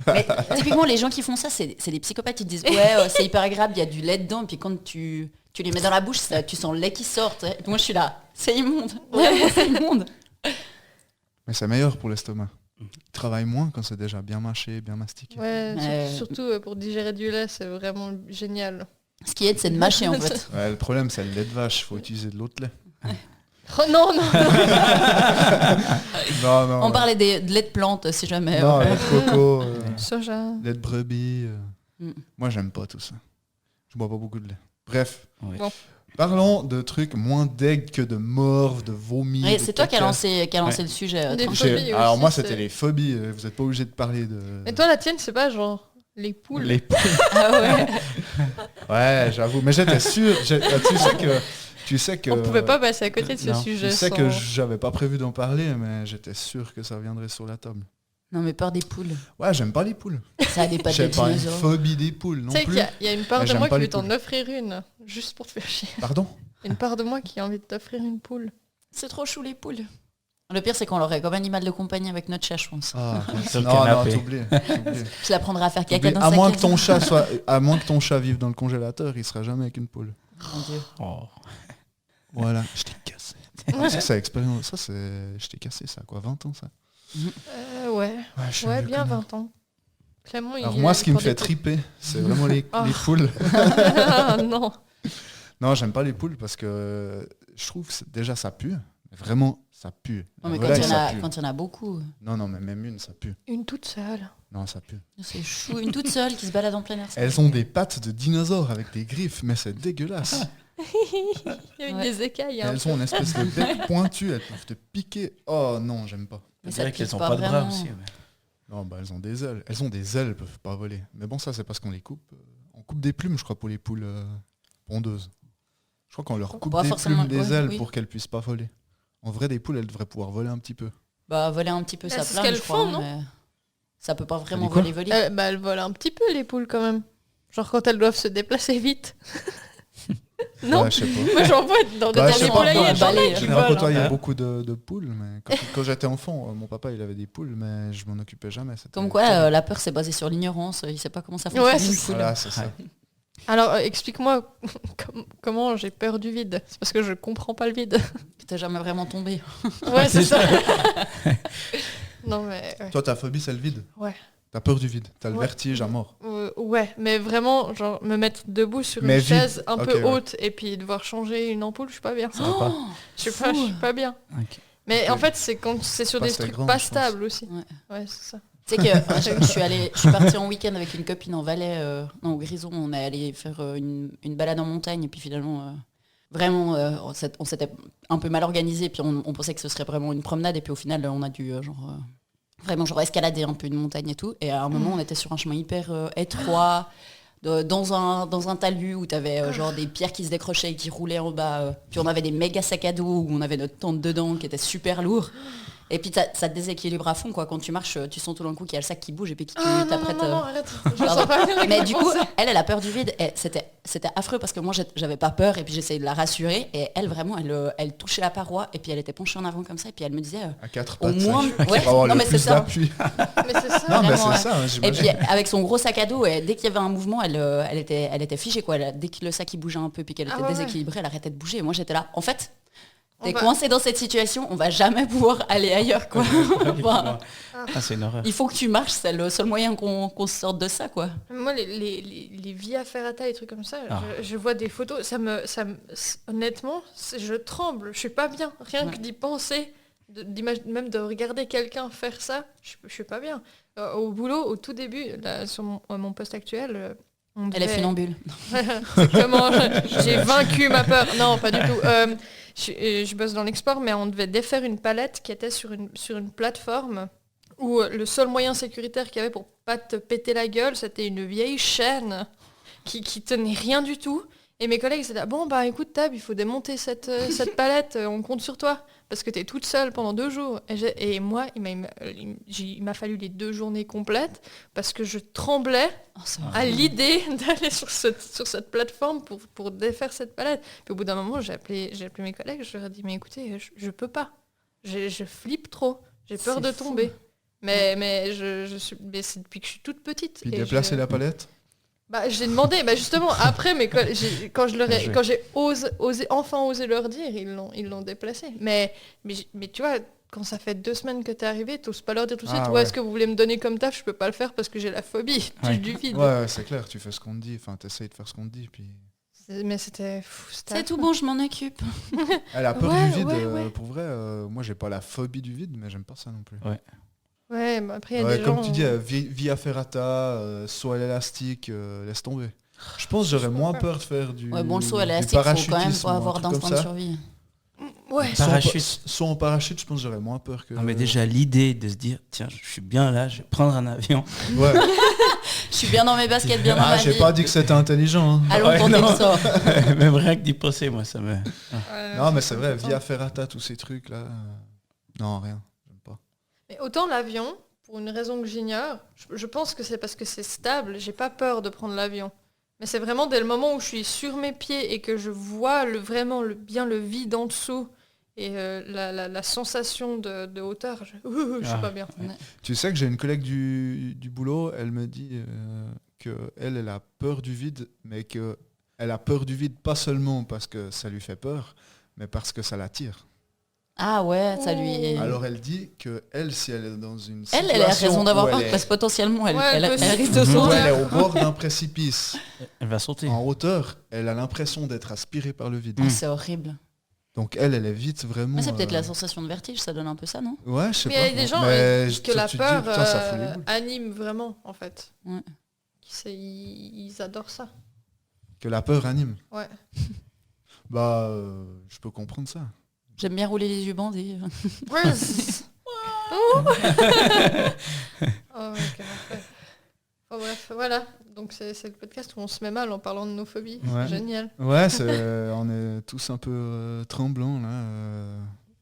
Mais typiquement les gens qui font ça, c'est des psychopathes. Ils disent ouais c'est hyper agréable, il y a du lait dedans et puis quand tu les mets dans la bouche, tu sens le lait qui sort. Et puis moi je suis là, c'est immonde. Vraiment, c'est immonde. Mais c'est meilleur pour l'estomac. Il travaille moins quand c'est déjà bien mâché, bien mastiqué. Ouais, Ouais. surtout pour digérer du lait, c'est vraiment génial. Ce qui aide, c'est de mâcher en fait. Ouais, le problème, c'est le lait de vache. Faut utiliser de l'autre lait. Oh non, non. Non, non. On parlait de lait de plante si jamais. Non, lait de coco, Soja. lait de brebis. Mm. Moi, j'aime pas tout ça. Je bois pas beaucoup de lait. Bref. Ouais. Bon. Parlons de trucs moins deg que de morve, de vomi. Ouais, de c'est toi qui as caca. lancé le sujet. Des tranquille. phobies Alors aussi, moi, c'est- c'était les phobies. Vous n'êtes pas obligé de parler de... Et toi, la tienne, c'est pas genre les poules. Les poules. Ah ouais. Ouais, j'avoue. Mais j'étais sûr. Tu sais que... On pouvait pas passer à côté de ce Non. sujet. Tu sais sans- que j'avais pas prévu d'en parler, mais j'étais sûr que ça viendrait sur la table. Non mais peur des poules. Ouais, j'aime pas les poules. Ça a des pattes de J'ai pas une dinosaures. phobie des poules non Tu sais plus. qu'il y a une part Mais de j'aime moi pas qui les veut t'en poules. offrir une, juste pour te faire chier. Pardon. Une part de moi qui a envie de t'offrir une poule. C'est trop chou les poules. Le pire c'est qu'on l'aurait comme animal de compagnie avec notre chat je pense. Ah, Sur le non, non, canapé. t'oublies. Je l'apprendrai à faire caca T'oublies. dans À sa moins cage. que ton chat vive dans le congélateur, il sera jamais avec une poule. Mon Dieu. Oh. Voilà, je t'ai cassé. Ça, c'est expérience. Ça, c'est. Je t'ai cassé, ça, quoi, 20 ans, ça. Ouais, je suis un ouais, vieux bien connard. 20 ans. Clément, Alors, il moi, ce qui me prend des fait triper, c'est vraiment les Oh. poules. Ah, non. Non, j'aime pas les poules parce que je trouve que déjà ça pue. Vraiment, ça pue. Non, mais La volaille, quand ça pue. il y en a beaucoup, Non, non, mais même une, ça pue. Une toute seule. Non, ça pue. c'est chou. Une toute seule qui se balade en plein air. Elles ont des pattes de dinosaures avec des griffes, mais c'est dégueulasse. Avec Ouais. des écailles. hein. Elles ont une espèce de bec pointu, elles peuvent te piquer. Oh non, j'aime pas. Mais C'est ça vrai te qu'elles pique ont pas pas de bras vraiment. aussi. Ouais. Non, bah elles ont des ailes. Elles ont des ailes, elles peuvent pas voler. Mais bon, ça c'est parce qu'on les coupe. On coupe des plumes, je crois, pour les poules pondeuses. Je crois qu'on leur coupe Pas des forcément, plumes des ouais, ailes oui. pour qu'elles puissent pas voler. En vrai, des poules, elles devraient pouvoir voler un petit peu. Bah voler un petit peu Bah, ça c'est ce plane qu'elles je crois. font, hein, non mais ça peut pas vraiment dit quoi voler. Bah, elles volent un petit peu, les poules, quand même. Genre quand elles doivent se déplacer vite. Non, Ouais, je sais pas. moi j'en vois dans Bah, je sais des pas, poulaillers, moi, j'en ai balai, qui J'ai volent. côtoyé hein. beaucoup de poules, mais quand j'étais enfant, mon papa il avait des poules, mais je m'en occupais jamais. C'était Comme quoi la peur c'est basé sur l'ignorance. Il sait pas comment ça fonctionne. Ouais, une c'est poule. Voilà, c'est ça. Alors explique-moi comment j'ai peur du vide. C'est parce que je comprends pas le vide. T'es jamais vraiment tombé. Ouais, c'est ça. Non, mais... Ouais. Toi, ta phobie, c'est le vide. Ouais. T'as peur du vide. T'as le vertige à mort. Ouais, mais vraiment, genre, me mettre debout sur une chaise un peu haute et puis devoir changer une ampoule, je suis pas bien. Je suis pas bien. Okay. Mais en fait, c'est quand c'est sur des trucs pas stables aussi. Ouais, c'est ça. Tu sais que je suis partie en week-end avec une copine en Valais, au Grison. On est allé faire une balade en montagne et puis finalement, vraiment, on s'était un peu mal organisé. Puis on pensait que ce serait vraiment une promenade et puis au final, on a dû vraiment escalader un peu une montagne et tout. Et à un moment, on était sur un chemin hyper étroit, dans un talus où tu avais genre des pierres qui se décrochaient et qui roulaient en bas. Puis on avait des méga sacs à dos où on avait notre tente dedans qui était super lourd. Et puis ça te déséquilibre à fond, quoi. Quand tu marches, tu sens tout d'un coup qu'il y a le sac qui bouge et puis que tu t'apprêtes... Non, arrête. Je sens pas bien. Mais du coup, elle a peur du vide. Et c'était affreux parce que moi, j'avais pas peur et puis j'essayais de la rassurer. Et elle, vraiment, elle touchait la paroi et puis elle était penchée en avant comme ça. Et puis elle me disait... à quatre pattes, au moins... non, mais c'est ça. Mais c'est ça. Non, mais c'est ça, et puis avec son gros sac à dos, et dès qu'il y avait un mouvement, elle était figée, quoi. Dès que le sac il bougeait un peu puis qu'elle était déséquilibrée, elle arrêtait de bouger. Et moi, j'étais là. En fait... T'es coincé dans cette situation, on va jamais pouvoir aller ailleurs, quoi. C'est une horreur. Il faut que tu marches, c'est le seul moyen qu'on sorte de ça, quoi. Moi, les via ferrata, les trucs comme ça, je vois des photos, honnêtement, je tremble, je suis pas bien. Rien que d'y penser, même de regarder quelqu'un faire ça, je suis pas bien. Au boulot, au tout début, là, sur mon poste actuel... Elle est funambule. C'est comment j'ai vaincu ma peur. Non, pas du tout. Je bosse dans l'export, mais on devait défaire une palette qui était sur une plateforme où le seul moyen sécuritaire qu'il y avait pour pas te péter la gueule, c'était une vieille chaîne qui tenait rien du tout. Et mes collègues étaient là, bon bah écoute Tab, il faut démonter cette palette, on compte sur toi, parce que t'es toute seule pendant 2 jours. Et moi, il m'a fallu les 2 journées complètes, parce que je tremblais à l'idée d'aller sur cette plateforme pour défaire cette palette. Puis au bout d'un moment, j'ai appelé mes collègues, je leur ai dit, mais écoutez, je peux pas. Je flippe trop, j'ai peur de tomber. Mais c'est depuis que je suis toute petite. Puis déplacer la palette. J'ai demandé, justement, après, mais quand j'ai enfin osé leur dire, ils l'ont déplacé. Mais tu vois, quand ça fait 2 semaines que t'es arrivé, t'oses pas leur dire tout de suite, est-ce que vous voulez me donner comme taf, je peux pas le faire parce que j'ai la phobie du vide. Ouais, c'est clair, tu fais ce qu'on te dit, enfin t'essayes de faire ce qu'on te dit, puis... Mais c'était c'est tout bon, je m'en occupe. Elle a peur du vide, pour vrai, moi j'ai pas la phobie du vide, mais j'aime pas ça non plus. Ouais, après il y a des gens... Comme tu dis, via ferrata, saut à l'élastique, laisse tomber. Je pense que j'aurais moins peur de faire du le saut à l'élastique, il faut quand même pas avoir d'instinct de survie. Ouais. Saut en parachute, je pense que j'aurais moins peur que... Non mais déjà l'idée de se dire, tiens, je suis bien là, je vais prendre un avion. Ouais. Je suis bien dans mes baskets, bien dans ma vie. J'ai pas dit que c'était intelligent. Hein. Allons tenter le sort. Même rien que d'y penser, moi, ça me... non mais c'est vrai, via ferrata, tous ces trucs là... Non, rien. Mais autant l'avion, pour une raison que j'ignore, je pense que c'est parce que c'est stable, j'ai pas peur de prendre l'avion. Mais c'est vraiment dès le moment où je suis sur mes pieds et que je vois vraiment bien le vide en dessous et la sensation de hauteur, je suis pas bien. Ouais. Tu sais que j'ai une collègue du boulot, elle me dit qu'elle a peur du vide, mais qu'elle a peur du vide pas seulement parce que ça lui fait peur, mais parce que ça l'attire. Ah ouais, ça lui... Alors elle dit que elle, si elle est dans une situation... Elle a raison d'avoir peur parce que potentiellement elle risque de sauter. Elle est au bord d'un précipice. Elle va sauter. En hauteur, elle a l'impression d'être aspirée par le vide. C'est horrible. Donc elle est vite vraiment... Mais c'est peut-être la sensation de vertige, ça donne un peu ça, non? Ouais, je sais pas. Mais il y a des gens que la peur anime vraiment, en fait. Ouais. Ils adorent ça. Que la peur anime? Ouais. Je peux comprendre ça. J'aime bien rouler les yeux bandés. Bref, voilà. Donc c'est le podcast où on se met mal en parlant de nos phobies. Ouais. C'est génial. Ouais, on est tous un peu tremblants là.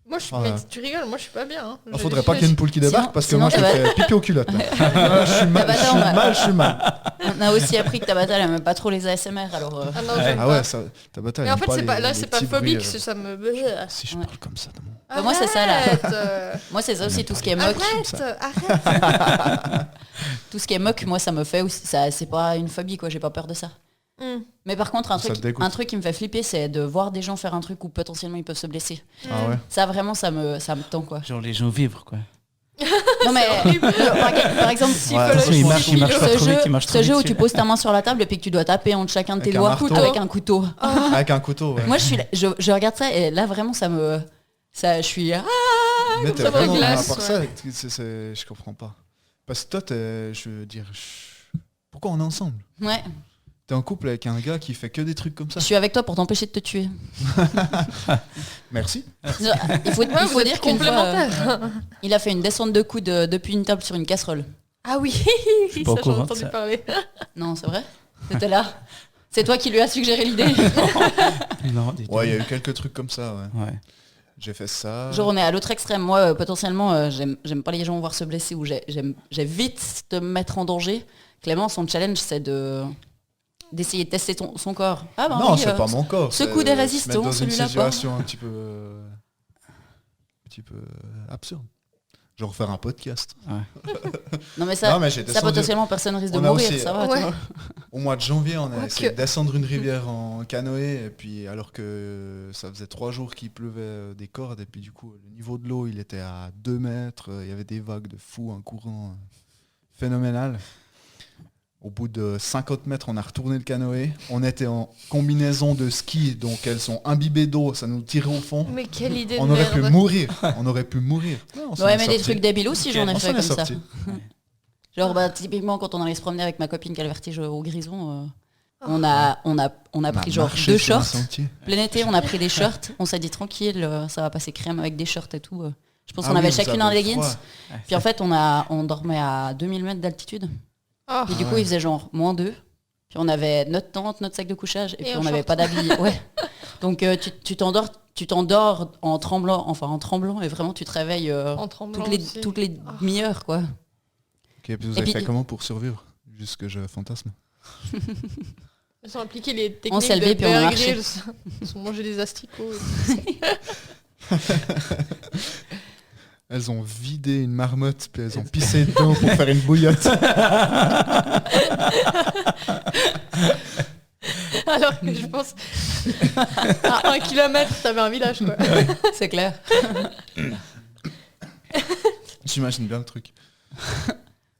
Moi, mais tu rigoles, moi je suis pas bien. Hein. Il faudrait pas qu'il y ait une poule qui débarque parce que moi je fais pipi aux culottes. Je suis mal. On a aussi appris que Tabata elle aime pas trop les ASMR alors. Tabata. Mais en fait c'est pas phobique, ça me. Si je parle comme ça. Moi c'est ça là. Moi c'est ça aussi tout ce qui est moque. Arrête. Tout ce qui est moque, moi ça me fait aussi. C'est pas une phobie quoi, j'ai pas peur de ça. Mais par contre, un truc qui me fait flipper, c'est de voir des gens faire un truc où potentiellement ils peuvent se blesser. Ah ouais. Ça vraiment, ça me tend quoi. Genre les gens vivre quoi. Non mais par exemple, il marche pas trop vite, il marche trop ce jeu vite, où tu poses ta main sur la table et puis que tu dois taper entre chacun de tes Avec un doigts marteau. avec un couteau. Avec un couteau, ouais. Moi je regarde ça et là vraiment je suis Mais t'es ça va vraiment, à glace, part ouais. ça, je comprends pas. Parce que toi, je veux dire, pourquoi on est ensemble? ouais. T'es en couple avec un gars qui fait que des trucs comme ça. Je suis avec toi pour t'empêcher de te tuer. Merci. Il faut Vous êtes dire qu'une fois, complémentaires. il a fait une descente de coude depuis une table sur une casserole. Ah oui, suis pas au ça j'en ai courant de entendu ça. parler. Non, c'est vrai. T'étais là. C'est toi qui lui as suggéré l'idée. Non, du tout. Ouais, il y a eu quelques trucs comme ça, ouais. Ouais. J'ai fait ça. Genre on est à l'autre extrême. Moi potentiellement j'aime pas les gens voir se blesser ou j'ai vite de me mettre en danger. Clément, son challenge c'est d'essayer de tester son corps. Ah bah Non, oui, c'est pas mon corps. ce coup des résistants, dans une celui-là, situation un petit peu absurde. Genre faire un podcast. Non mais ça, Non, mais j'ai ça descendu- potentiellement personne risque de On a mourir, aussi- ça va. tu Ouais. vois. Au mois de janvier, on a Ok. essayé de descendre une rivière en canoë, et puis alors que ça faisait 3 jours qu'il pleuvait des cordes, et puis du coup le niveau de l'eau il était à 2 mètres, il y avait des vagues de fou, un courant phénoménal. Au bout de 50 mètres, on a retourné le canoë. On était en combinaison de ski, donc elles sont imbibées d'eau, ça nous tirait au fond. Mais quelle idée On de aurait pu merde. mourir. On aurait pu mourir. Ouais, on s'en Ouais est mais des sorti. trucs débiles aussi j'en ai On fait s'en est comme ça. sorti. Genre typiquement quand on allait se promener avec ma copine qui a le vertige au Grison, on a pris genre marché 2 sur un shorts. sentier. Plein été, on a pris des shorts. On s'est dit tranquille, ça va passer crème avec des shorts et tout. Je pense Ah qu'on oui, avait vous chacune avez un leggings. froid. Puis en fait, on dormait à 2000 mètres d'altitude. Oh. Et du coup, ouais. il faisait genre -2. Puis on avait notre tente, notre sac de couchage. Et puis un on n'avait short. pas d'habits. Ouais. Donc tu t'endors en tremblant. Et vraiment, tu te réveilles En tremblant aussi. toutes les demi-heures, quoi. Ok, puis vous Et avez puis- fait comment pour survivre? Juste que je fantasme. Ils ont appliqué les On techniques s'est levé, de puis on a Bear marché. Grylls. Ils ont mangé des asticots. Elles ont vidé une marmotte, puis elles ont pissé dedans pour faire une bouillotte. Alors que je pense à 1 kilomètre, t'avais un village quoi. C'est clair. J'imagine bien le truc.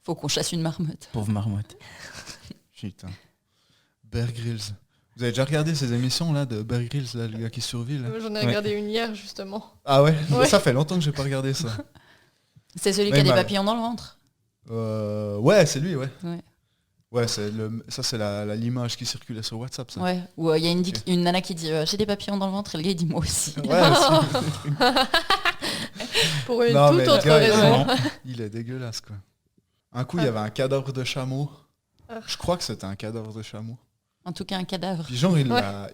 Faut qu'on chasse une marmotte. Pauvre marmotte. Putain. Bear Grylls. Vous avez déjà regardé ces émissions là de Bear Grylls, là, le gars qui survit là? J'en ai Ouais. regardé une hier justement. Ah ouais, Ouais. Ça fait longtemps que j'ai pas regardé ça. C'est celui Mais qui a des bah- papillons dans le ventre. Ouais, c'est lui, ouais. Ouais. Ouais, ça c'est l'image qui circulait sur WhatsApp, ça. Ouais. Ou il y a Ok. une nana qui dit j'ai des papillons dans le ventre et le gars il dit moi aussi. Ouais, Pour une Non, mais toute le autre gars, raison. il est dégueulasse quoi. Un coup, il y avait un cadavre de chameau. Je crois que c'était un cadavre de chameau. En tout cas un cadavre. Puis genre, Ouais.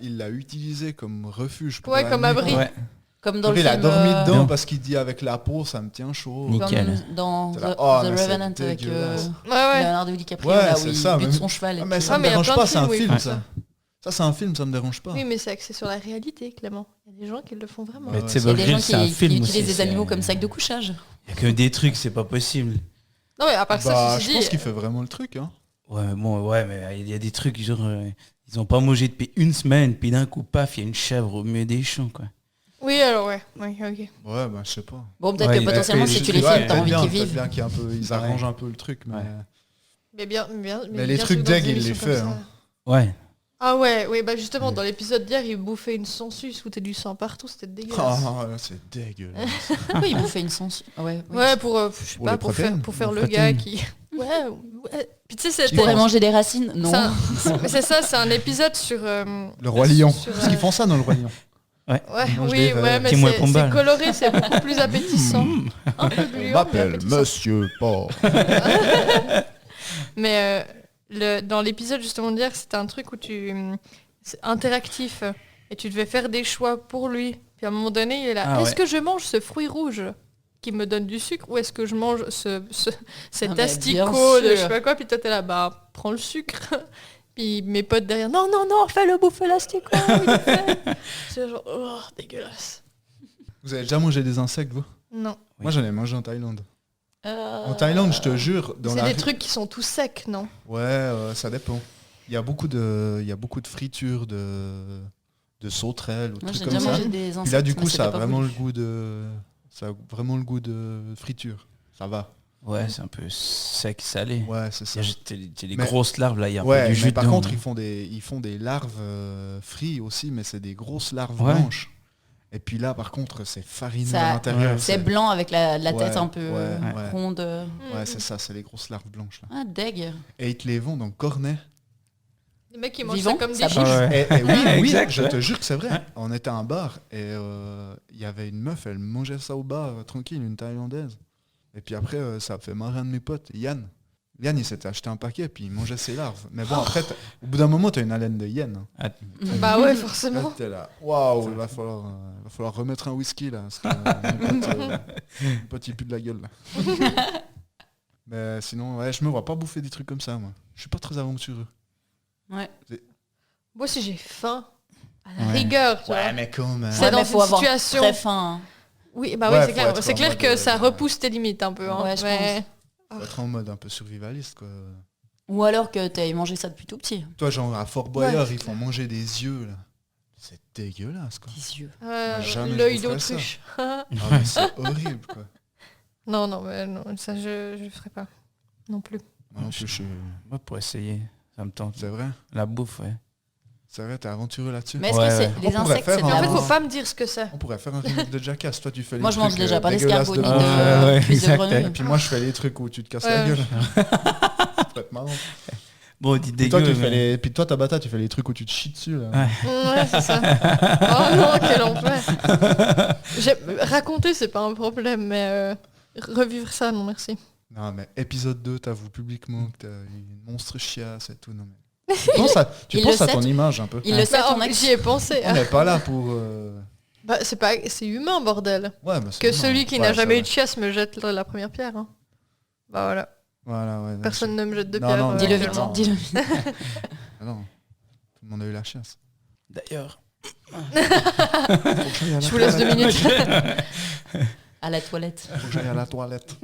il l'a utilisé comme refuge. Pour Ouais, la comme nuit, abri. quoi. Ouais. Comme dans Genre, le il a film. dormi dedans Non. parce qu'il dit avec la peau, ça me tient chaud. Nickel. Comme dans T'es The, là, oh, The mais c'est Revenant avec dégueulasse. Ouais, ouais. Leonardo DiCaprio Ouais, là où c'est il ça, bute même- son cheval. et Ah, mais tout. ça Ah, me mais il y a dérange plein pas, de c'est un films où ils film font ça. Ça c'est un film, ça me dérange pas. Oui, mais c'est axé sur la réalité, Clément. Il y a des gens qui le font vraiment. Mais Ouais, tu sais, ouais. Il y a Bear des gens Grylls, c'est un qui film utilisent aussi. des animaux comme sac de couchage. Il y a que des trucs, c'est pas possible. Non, mais à part ça, Bah, ceci je pense dit, qu'il fait vraiment le truc. Hein. Ouais, mais bon, ouais, mais il y a des trucs, genre, ils ont pas mangé depuis une semaine, puis d'un coup, paf, il y a une chèvre au milieu des champs, quoi. oui, alors ouais. Oui, ok. Ouais, bah je sais pas. Bon, peut-être Ouais, que il a potentiellement, fait- si tu les ouais, filmes, t'as envie qu'ils Peut-être vivent. bien qu'ils arrangent un peu le truc, mais... Ouais. Mais bien, Mais les bien trucs sûr, dans des d'aigle, il les émissions comme fait, ça. hein. Ouais. Ah ouais, oui, bah justement, dans l'épisode d'hier, il bouffait une sangsue, foutait du sang partout, c'était dégueulasse. Ah, c'est dégueulasse. Pourquoi il vous fait une sens Ouais, oui. Ouais, pour, je sais Pour pas, les protéines. pour faire Les le gars protéines. qui... Ouais. Puis tu sais, Tu c'était... pourrais manger des racines Non. Mais c'est ça, c'est un épisode sur... Le Roi Lion. sur, Parce qu'ils font ça dans le Roi Lion. Ouais, Ils mangent oui, des ouais, mais Tim et c'est Pumba. coloré, c'est beaucoup plus appétissant. Un peu gluant, mais appétissant. Monsieur Porc. Mais dans l'épisode justement d'hier, c'était un truc où c'est interactif et tu devais faire des choix pour lui. Puis à un moment donné, il est là. Ah Est-ce ouais. que je mange ce fruit rouge qui me donne du sucre ou est-ce que je mange cet Ah, mais asticot bien de je sûr. sais pas quoi. Puis toi t'es là, bah prends le sucre. Puis mes potes derrière, non, fais-le bouffer l'asticot. il le fait. C'est genre, oh, dégueulasse. Vous avez déjà mangé des insectes, vous? Non. Oui. Moi, j'en ai mangé en Thaïlande. En Thaïlande, je te jure, dans C'est la... des trucs qui sont tout secs, non? Ouais, ça dépend. Il y a beaucoup de fritures, de sauterelles ou Moi, trucs j'ai comme déjà ça. mangé des insectes. Puis là, du coup, mais ça a c'était pas vraiment voulu. le goût de friture. ça va. Ouais, c'est un peu sec, salé. Ouais, c'est ça. T'as des grosses larves, là, il y a un peu Ouais, du jus mais par dedans. contre, ils font des larves frites aussi, mais c'est des grosses larves Ouais. blanches. Et puis là, par contre, c'est farineux Ça- à l'intérieur. Ouais. C'est blanc avec la Ouais, tête un peu ouais. ronde. Ouais, c'est ça, c'est les grosses larves blanches. Là. Ah, deg. Et ils te les vendent en cornet. Les mecs, ils mangent Vivant, ça comme ça des bouge. chips. Ah ouais. Et oui, Exact, je ouais. te jure que c'est vrai. Ouais. On était à un bar et il y avait une meuf, elle mangeait ça au bar, tranquille, une thaïlandaise. Et puis après, ça a fait marrer un de mes potes, Yann. Yann, il s'était acheté un paquet, puis il mangeait ses larves. Mais bon, après, au bout d'un moment, tu as une haleine de hyène. Bah ouais, Là, forcément. t'es là, waouh, il va falloir remettre un whisky là. Parce que mon pote, il pue de la gueule là. Mais sinon, ouais, je me vois pas bouffer des trucs comme ça, moi. Je suis pas très aventureux. Ouais. Moi, si j'ai faim, à la Ouais. rigueur, tu vois. Ouais, mais quand même. C'est Ouais, dans mais une faut avoir situation- très faim. Oui, bah Ouais, oui, faut c'est clair. être C'est en clair mode, que ça ouais. repousse tes limites un peu. Hein. Ouais, je Mais- Faut être en mode un peu survivaliste, quoi. Ou alors que t'aies mangé ça depuis tout petit. Toi, genre à Fort Boyard, Ouais. ils font manger des yeux, là. C'est dégueulasse, quoi. Les yeux. jamais je L'œil vous ferais d'autruche. Ah, mais c'est horrible, quoi. Non, mais non, ça je ferai pas. Non plus. Moi non plus, je suis... Moi, pour essayer, ça me tente. C'est vrai. La bouffe, ouais. C'est vrai, t'es aventureux là-dessus. Mais est-ce Ouais, que c'est ouais. les On pourrait insectes, faire c'est de un- Mais en la fait, faut bouffe. pas me dire ce que c'est. On pourrait faire un remake de Jackass. Toi, tu fais les Moi, je mange trucs, déjà pas dégueulasses d'escargot ni de bouffe. Ah, ouais, de cuisse de exact. grenouille. Et puis moi, je fais les trucs où tu te casses la Ouais. gueule. Ça pourrait être marrant. Bon, on dit Puis toi, dégueu, tu fais mais- les... Puis toi, Tabata, tu fais les trucs où tu te chies dessus. Là. Ouais. Ouais, c'est ça. Oh non, quel enfer. Raconter, c'est pas un problème, mais revivre ça, non merci. Non, mais épisode 2, t'avoues publiquement que t'as une monstre chiasse et tout. Non, mais... Tu Il penses le à sait, ton image un peu. Il le sait, Bah, ton ex. J'y ai pensé. On n'est pas là pour... Bah, c'est humain, bordel. Ouais, bah, c'est Que humain. celui qui Ouais, n'a c'est jamais vrai. eu de chiasse me jette la première pierre. Hein. Bah voilà. Voilà, ouais. non, Personne ne me jette de Non, pierre. non, Dis-le Ouais, vite, non. dis-le vite. Ah non, tout le monde a eu la chiasse. D'ailleurs. Je vous laisse 2 minutes. À la toilette. Faut que j'aille à la toilette.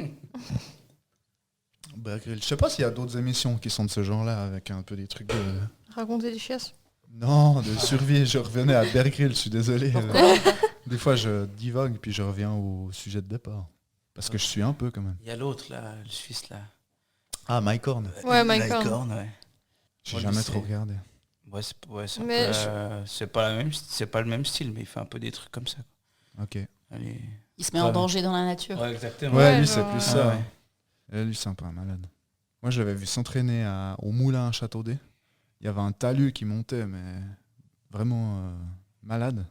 Bear Grylls. Je sais pas s'il y a d'autres émissions qui sont de ce genre-là, avec un peu des trucs de... Raconter des chiasses. Non, de survie. Je revenais à Bear Grylls, je suis désolé. Pourquoi Des fois, je divague, puis je reviens au sujet de départ. Parce que je suis un peu, quand même. Il y a l'autre, là, le Suisse, là. Ah, Mike Horn. Ouais, Mike Horn. Horn, ouais. J'ai Ouais, jamais lui, trop c'est- regardé. Ouais, c'est un Mais peu, c'est pas c'est pas le même style, mais il fait un peu des trucs comme ça. Ok. Allez. Il se met en danger dans la nature. Ouais, exactement. Ouais, Ouais, lui, genre, c'est plus ouais. ça. Ouais. Et lui, c'est un peu un malade. Moi, je l'avais vu s'entraîner au moulin à Châteaudet. Il y avait un talus qui montait, mais vraiment malade.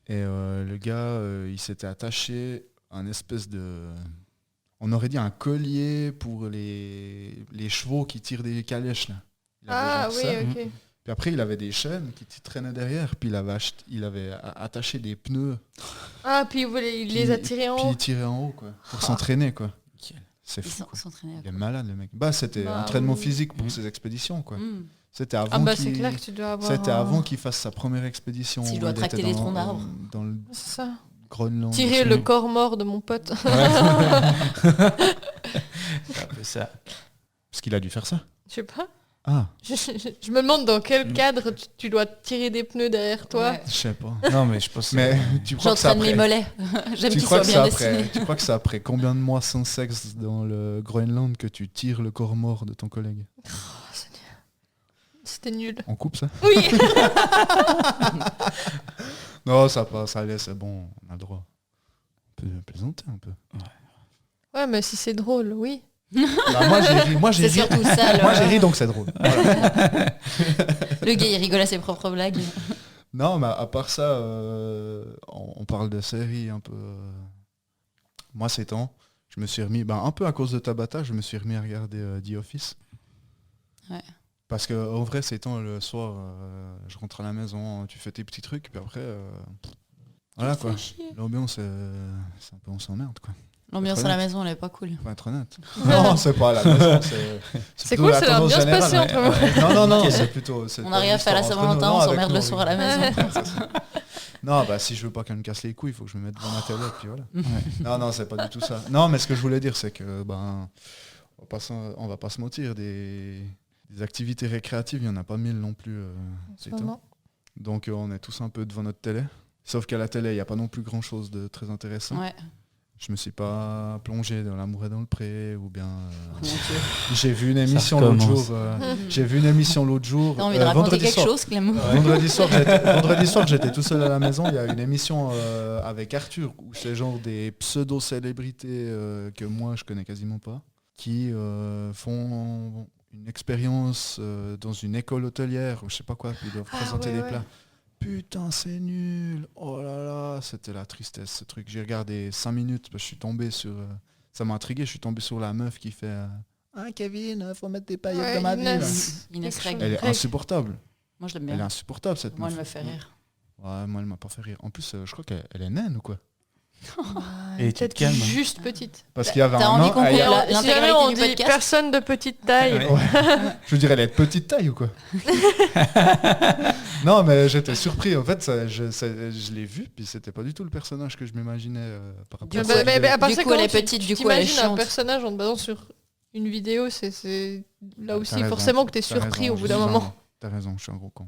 Et le gars, il s'était attaché à un espèce de... On aurait dit un collier pour les chevaux qui tirent des calèches. Là. Il avait Ah genre oui, ça. ok. Puis après, il avait des chaînes qui traînaient derrière. Puis il avait attaché des pneus. Ah, puis il les a tirés en Puis haut. il tirait en haut, quoi. Pour s'entraîner, quoi. Nickel. C'est Ils fou. quoi. s'entraînaient. Il est malade, le mec. Bah, c'était Bah, entraînement oui. physique pour Mhm. ses expéditions, quoi. Mm. C'était avant Ah bah c'est qu'il... clair que tu dois avoir... C'était un- avant qu'il fasse sa première expédition. S'il où doit il tracter était des dans- troncs d'arbres. Dans le C'est ça. Groenland. Tirer aussi. le corps mort de mon pote. C'est un peu ça. Parce qu'il a dû faire ça. Je sais pas. Ah, Je me demande dans quel cadre tu dois tirer des pneus derrière toi. Ouais. je sais pas. Non, mais je pense que Mais tu crois que c'est J'entraîne mes après... mollets. J'aime Tu qu'ils crois, soient que bien c'est après... dessinés. tu crois que c'est après combien de mois sans sexe dans le Groenland que tu tires le corps mort de ton collègue? C'était nul. On coupe ça? Oui. Non, ça passe, ça allait, c'est bon, on a le droit. On peut plaisanter un peu. Ouais, mais si c'est drôle, oui. Bah, moi j'ai C'est ri, surtout ça. moi j'ai ri donc c'est drôle. Voilà. Le gars, il rigole à ses propres blagues. Non, mais à part ça, on parle de séries un peu. Moi, ces temps, je me suis remis, un peu à cause de Tabata, je me suis remis à regarder The Office. Ouais. Parce que en vrai, ces temps, le soir, je rentre à la maison, tu fais tes petits trucs, puis après, voilà quoi. L'ambiance, c'est un peu on s'emmerde quoi. L'ambiance à la maison, elle est pas cool. Faut être honnête. Non, c'est pas à la maison, C'est plutôt cool, la ça a l'air tendance bien se générale, passer ouais. entre vous. Non, c'est plutôt. On arrive à faire la Saint-Valentin, on s'emmerde le soir à la maison. Non, bah si je veux pas qu'elle me casse les couilles, il faut que je me mette devant ma télé, puis voilà. Non, c'est pas du tout ça. Non, mais ce que je voulais dire, c'est que on va pas se mentir, des activités récréatives, il y en a pas mille non plus. C'est tout. Vraiment. Donc on est tous un peu devant notre télé. Sauf qu'à la télé, il n'y a pas non plus grand chose de très intéressant. Ouais. je me suis pas plongé dans l'amour et dans le pré, ou bien Oh, mon Dieu. j'ai vu une émission l'autre jour. T'as envie de raconter quelque chose, Clément? Vendredi soir, j'étais tout seul à la maison. Il y a une émission avec Arthur où c'est genre des pseudo-célébrités que moi je connais quasiment pas, qui font une expérience dans une école hôtelière ou je sais pas quoi, puis ils doivent présenter des plats. Putain, c'est nul. Oh là là, c'était la tristesse ce truc. J'ai regardé 5 minutes, parce que je suis tombé sur... ça m'a intrigué, je suis tombé sur la meuf qui fait Kevin, faut mettre des paillettes dans ma vie. Inès Reg. Elle est insupportable. Moi, je l'aime Elle est bien. insupportable cette Moi, meuf. elle me fait rire. Ouais, moi elle m'a pas fait rire. En plus, je crois qu'elle est naine ou quoi. Et tu te Peut-être calmes. juste petite. Parce qu'il y avait T'as un envie an... qu'on il y a- parle- Si jamais on l'intégralité du dit podcast. personne de petite taille, Ouais. Je veux dire, elle est de petite taille ou quoi. Non, mais j'étais surpris. En fait, je l'ai vu, puis c'était pas du tout le personnage que je m'imaginais par rapport Du à coup, ça. à part Du ça, coup, elle comment est petite, tu du coup, elle est t'imagines un chiante. personnage en te basant sur une vidéo, c'est là aussi T'as raison, forcément que t'es t'as surpris raison, au bout d'un non, moment. T'as raison, je suis un gros con.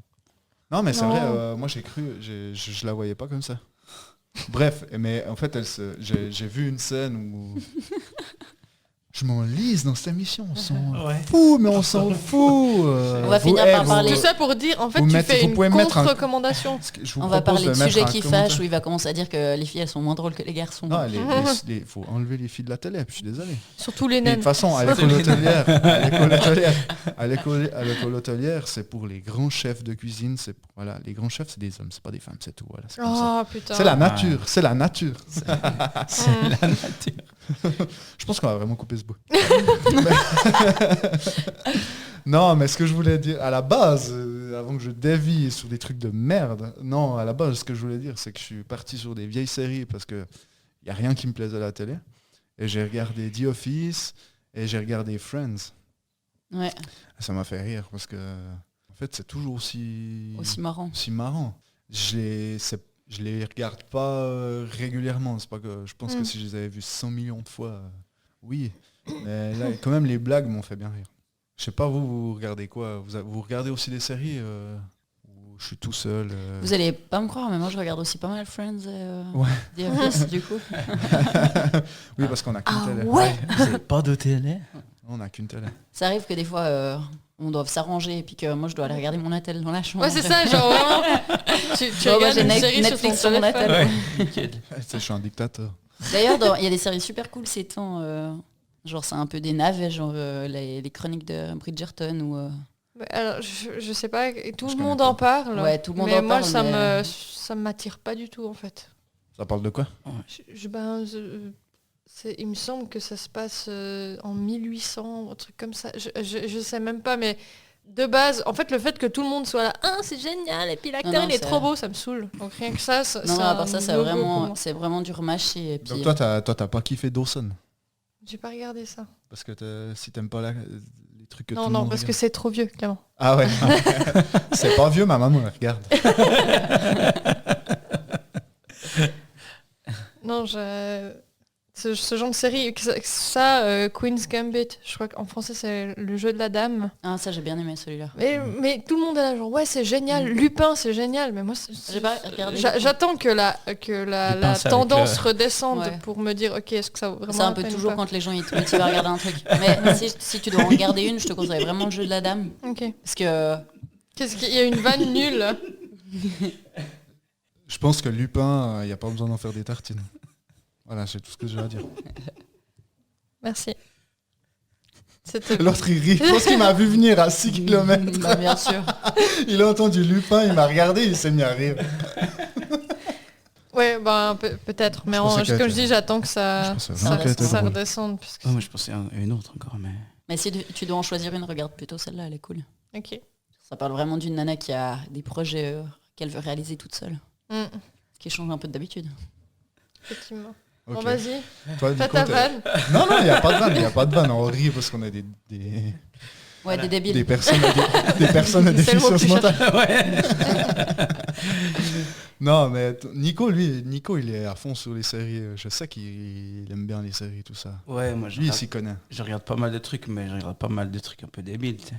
Non, mais c'est Non. vrai, moi j'ai cru, je la voyais pas comme ça. Bref, mais en fait, j'ai vu une scène où je m'enlise dans cette émission. On s'en Ouais. fout, mais on s'en fout. On va finir par parler. Tout ça pour dire, en fait, vous tu mettez- fais vous une pouvez mettre un- contre-recommandation. Je vous On va propose parler de mettre sujets un qui commentaire. fâchent où il va commencer à dire que les filles, elles sont moins drôles que les garçons. Non, il faut enlever les filles de la télé, puis je suis désolé. Surtout les Mais de naines. toute façon, à l'école hôtelière, c'est pour les grands chefs de cuisine. Voilà, les grands chefs, c'est des hommes, c'est pas des femmes, c'est tout. Voilà, c'est comme ça. Oh putain. C'est la nature, c'est la nature. C'est la nature. Je pense qu'on va vraiment couper ce bout. Non, mais ce que je voulais dire, à la base, avant que je dévie sur des trucs de merde, non, à la base, ce que je voulais dire, c'est que je suis parti sur des vieilles séries parce que y a rien qui me plaisait à la télé. Et j'ai regardé The Office et j'ai regardé Friends. Ouais, Et ça m'a fait rire parce que, en fait, c'est toujours aussi marrant. marrant. Je les regarde pas régulièrement. C'est pas que je pense que si je les avais vus 100 millions de fois, oui. Mais là, quand même, les blagues m'ont fait bien rire. Je sais pas, vous regardez quoi? Vous regardez aussi des séries où je suis tout seul Vous allez pas me croire, mais moi je regarde aussi pas mal Friends et Ouais. The Office, du coup. Oui, parce qu'on a qu'une télé. Ouais. Vous avez pas de télé? On a qu'une télé. Ça arrive que des fois, on doit s'arranger et puis que moi je dois aller regarder mon attel dans la chambre. Ouais, c'est ça, genre vraiment. Tu Ouais, regardes j'ai une série sur ton Netflix sur mon téléphone. attel. Nickel. Je suis un dictateur. D'ailleurs, il y a des séries super cool ces temps. Genre, c'est un peu des navets, genre les chroniques de Bridgerton ou. Alors, je sais pas, tout Je le connais monde pas. en parle. Ouais, tout le monde mais en moi, parle, ça mais- ça m'attire pas du tout, en fait. Ça parle de quoi? Il me semble que ça se passe en 1800, un truc comme ça. Je sais même pas, mais de base, en fait, le fait que tout le monde soit là, ah, c'est génial, et puis l'acteur, Non, il est c'est- trop beau, ça me saoule. Donc rien que ça, Non, non, à part ça, vraiment... c'est vraiment du remâché. Et puis, Donc toi, t'as pas kiffé Dawson? J'ai pas regardé ça. Parce que si t'aimes pas les trucs que tout Non, le non, monde parce que regarde. c'est trop vieux, clairement. Ah ouais. C'est pas vieux, ma maman, elle regarde. Non, ce genre de série, Queen's Gambit, je crois qu'en français c'est le jeu de la dame. Ah, ça, j'ai bien aimé celui-là. Mais tout le monde est là, genre, ouais, c'est génial, Lupin, c'est génial, mais moi, J'ai pas regardé. j'attends que la Lupin, c'est avec tendance le- redescende Ouais. pour me dire, ok, est-ce que ça vaut vraiment C'est un la peu peine ou toujours pas. quand les gens ils te motivent à regarder un truc. Mais si tu dois en regarder une, je te conseille vraiment le jeu de la dame. Ok. Parce que. Qu'est-ce qu'il y a une vanne nulle là. Je pense que Lupin, il n'y a pas besoin d'en faire des tartines. Voilà, c'est tout ce que j'ai à dire. Merci. C'était L'autre, il rit. Je pense qu'il m'a vu venir à 6 km. Bah, bien sûr. Il a entendu Lupin, il m'a regardé, il s'est mis à rire. Ouais, ben peut-être, mais pensais qu'elle comme était- je dis, j'attends que ça pensais qu'elle était drôle. redescende. Parce que... Oh, moi, je pensais à une autre encore, mais... Mais si tu dois en choisir une, regarde plutôt celle-là, elle est cool. Ok. Ça parle vraiment d'une nana qui a des projets qu'elle veut réaliser toute seule. Mm, Ce qui change un peu d'habitude. effectivement. Ok. Bon, vas-y, Toi, fais Nico, ta t'es- vanne. Non, il n'y a pas de vanne, il n'y a pas de vanne. On rit parce qu'on a des Ouais, des débiles. des personnes à C'est le mot que déficience tu mentale. Non, mais Nico, il est à fond sur les séries. Je sais qu'il aime bien les séries, tout ça. Ouais, moi, Lui, il s'y connaît. je regarde pas mal de trucs, mais je regarde pas mal de trucs un peu débiles, tu sais.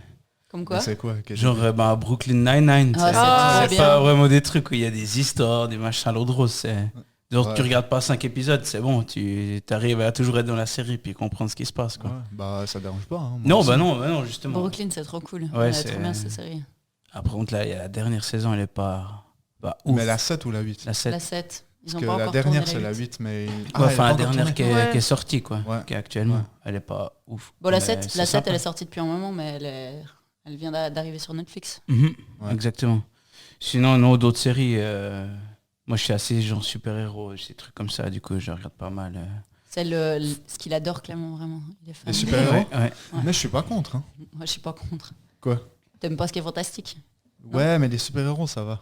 Comme quoi Mais c'est quoi Genre Brooklyn Nine-Nine, tu sais. Ah, c'est c'est bien. pas vraiment des trucs où il y a des histoires, des machins à l'eau de rose, c'est Donc tu regardes pas 5 épisodes, c'est bon, tu arrives à toujours être dans la série puis comprendre ce qui se passe, quoi. Ouais, bah ça dérange pas. Hein, non, non, justement. Brooklyn, c'est trop cool. Ouais, c'est trop bien cette série. Après contre là, il y a la dernière saison, elle est pas ouf. Mais la 7 ou la 8? La 7. La 7. Ils Parce ont que pas la encore dernière tourné c'est la 8, mais... la dernière qui est sortie, quoi, Ouais. qui est actuellement. Ouais. Elle est pas ouf. Bon, la Mais 7, c'est sympa. elle est sortie depuis un moment, mais elle vient d'arriver sur Netflix. Ouais. Exactement. Sinon, non, d'autres séries, moi je suis assez genre super-héros, ces trucs comme ça, du coup je regarde pas mal. C'est ce qu'il adore, Clément, vraiment. Il est fan. Les super-héros. Ouais. Mais je suis pas contre. Hein. Moi, je suis pas contre. Quoi? T'aimes pas ce qui est fantastique? Ouais, mais les super-héros, ça va.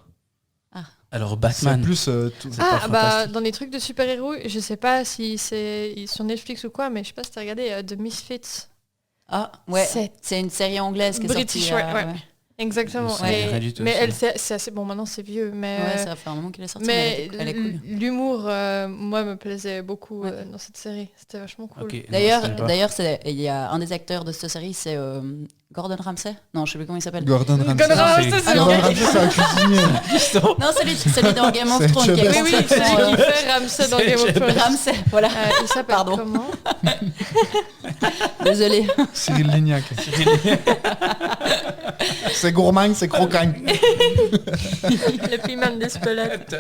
Alors C'est Batman. plus... C'est pas fantastique. dans les trucs de super-héros, je sais pas si c'est sur Netflix ou quoi, mais je sais pas si t'as regardé The Misfits. Ah, ouais. C'est C'est une série anglaise qui est British, sortie. ouais. Exactement. Ça me dit Et- rien du tout, mais ça. elle, c'est assez bon. Maintenant, c'est vieux, mais Ouais, ça fait un moment qu'elle est sortie. mais Elle est cool. l'humour, moi, me plaisait beaucoup dans cette série. C'était vachement cool. Ok, non, D'ailleurs, je sais pas. il y a un des acteurs de cette série, c'est Gordon Ramsay. Non, je sais plus comment il s'appelle. Gordon Ramsay. Gordon Ramsay, c'est- c'est Gordon lui. Ramsay, c'est un cuisinier. Non, celui dans Game of C'est Thrones. qui est Chebet. Oui, oui, complètement, celui qui fait Ramsay dans Game of Thrones. Ramsay, voilà. Il s'appelle Pardon. comment? Désolé. Cyril Lignac. C'est gourmand, c'est croquant. Le piment d'Espelette.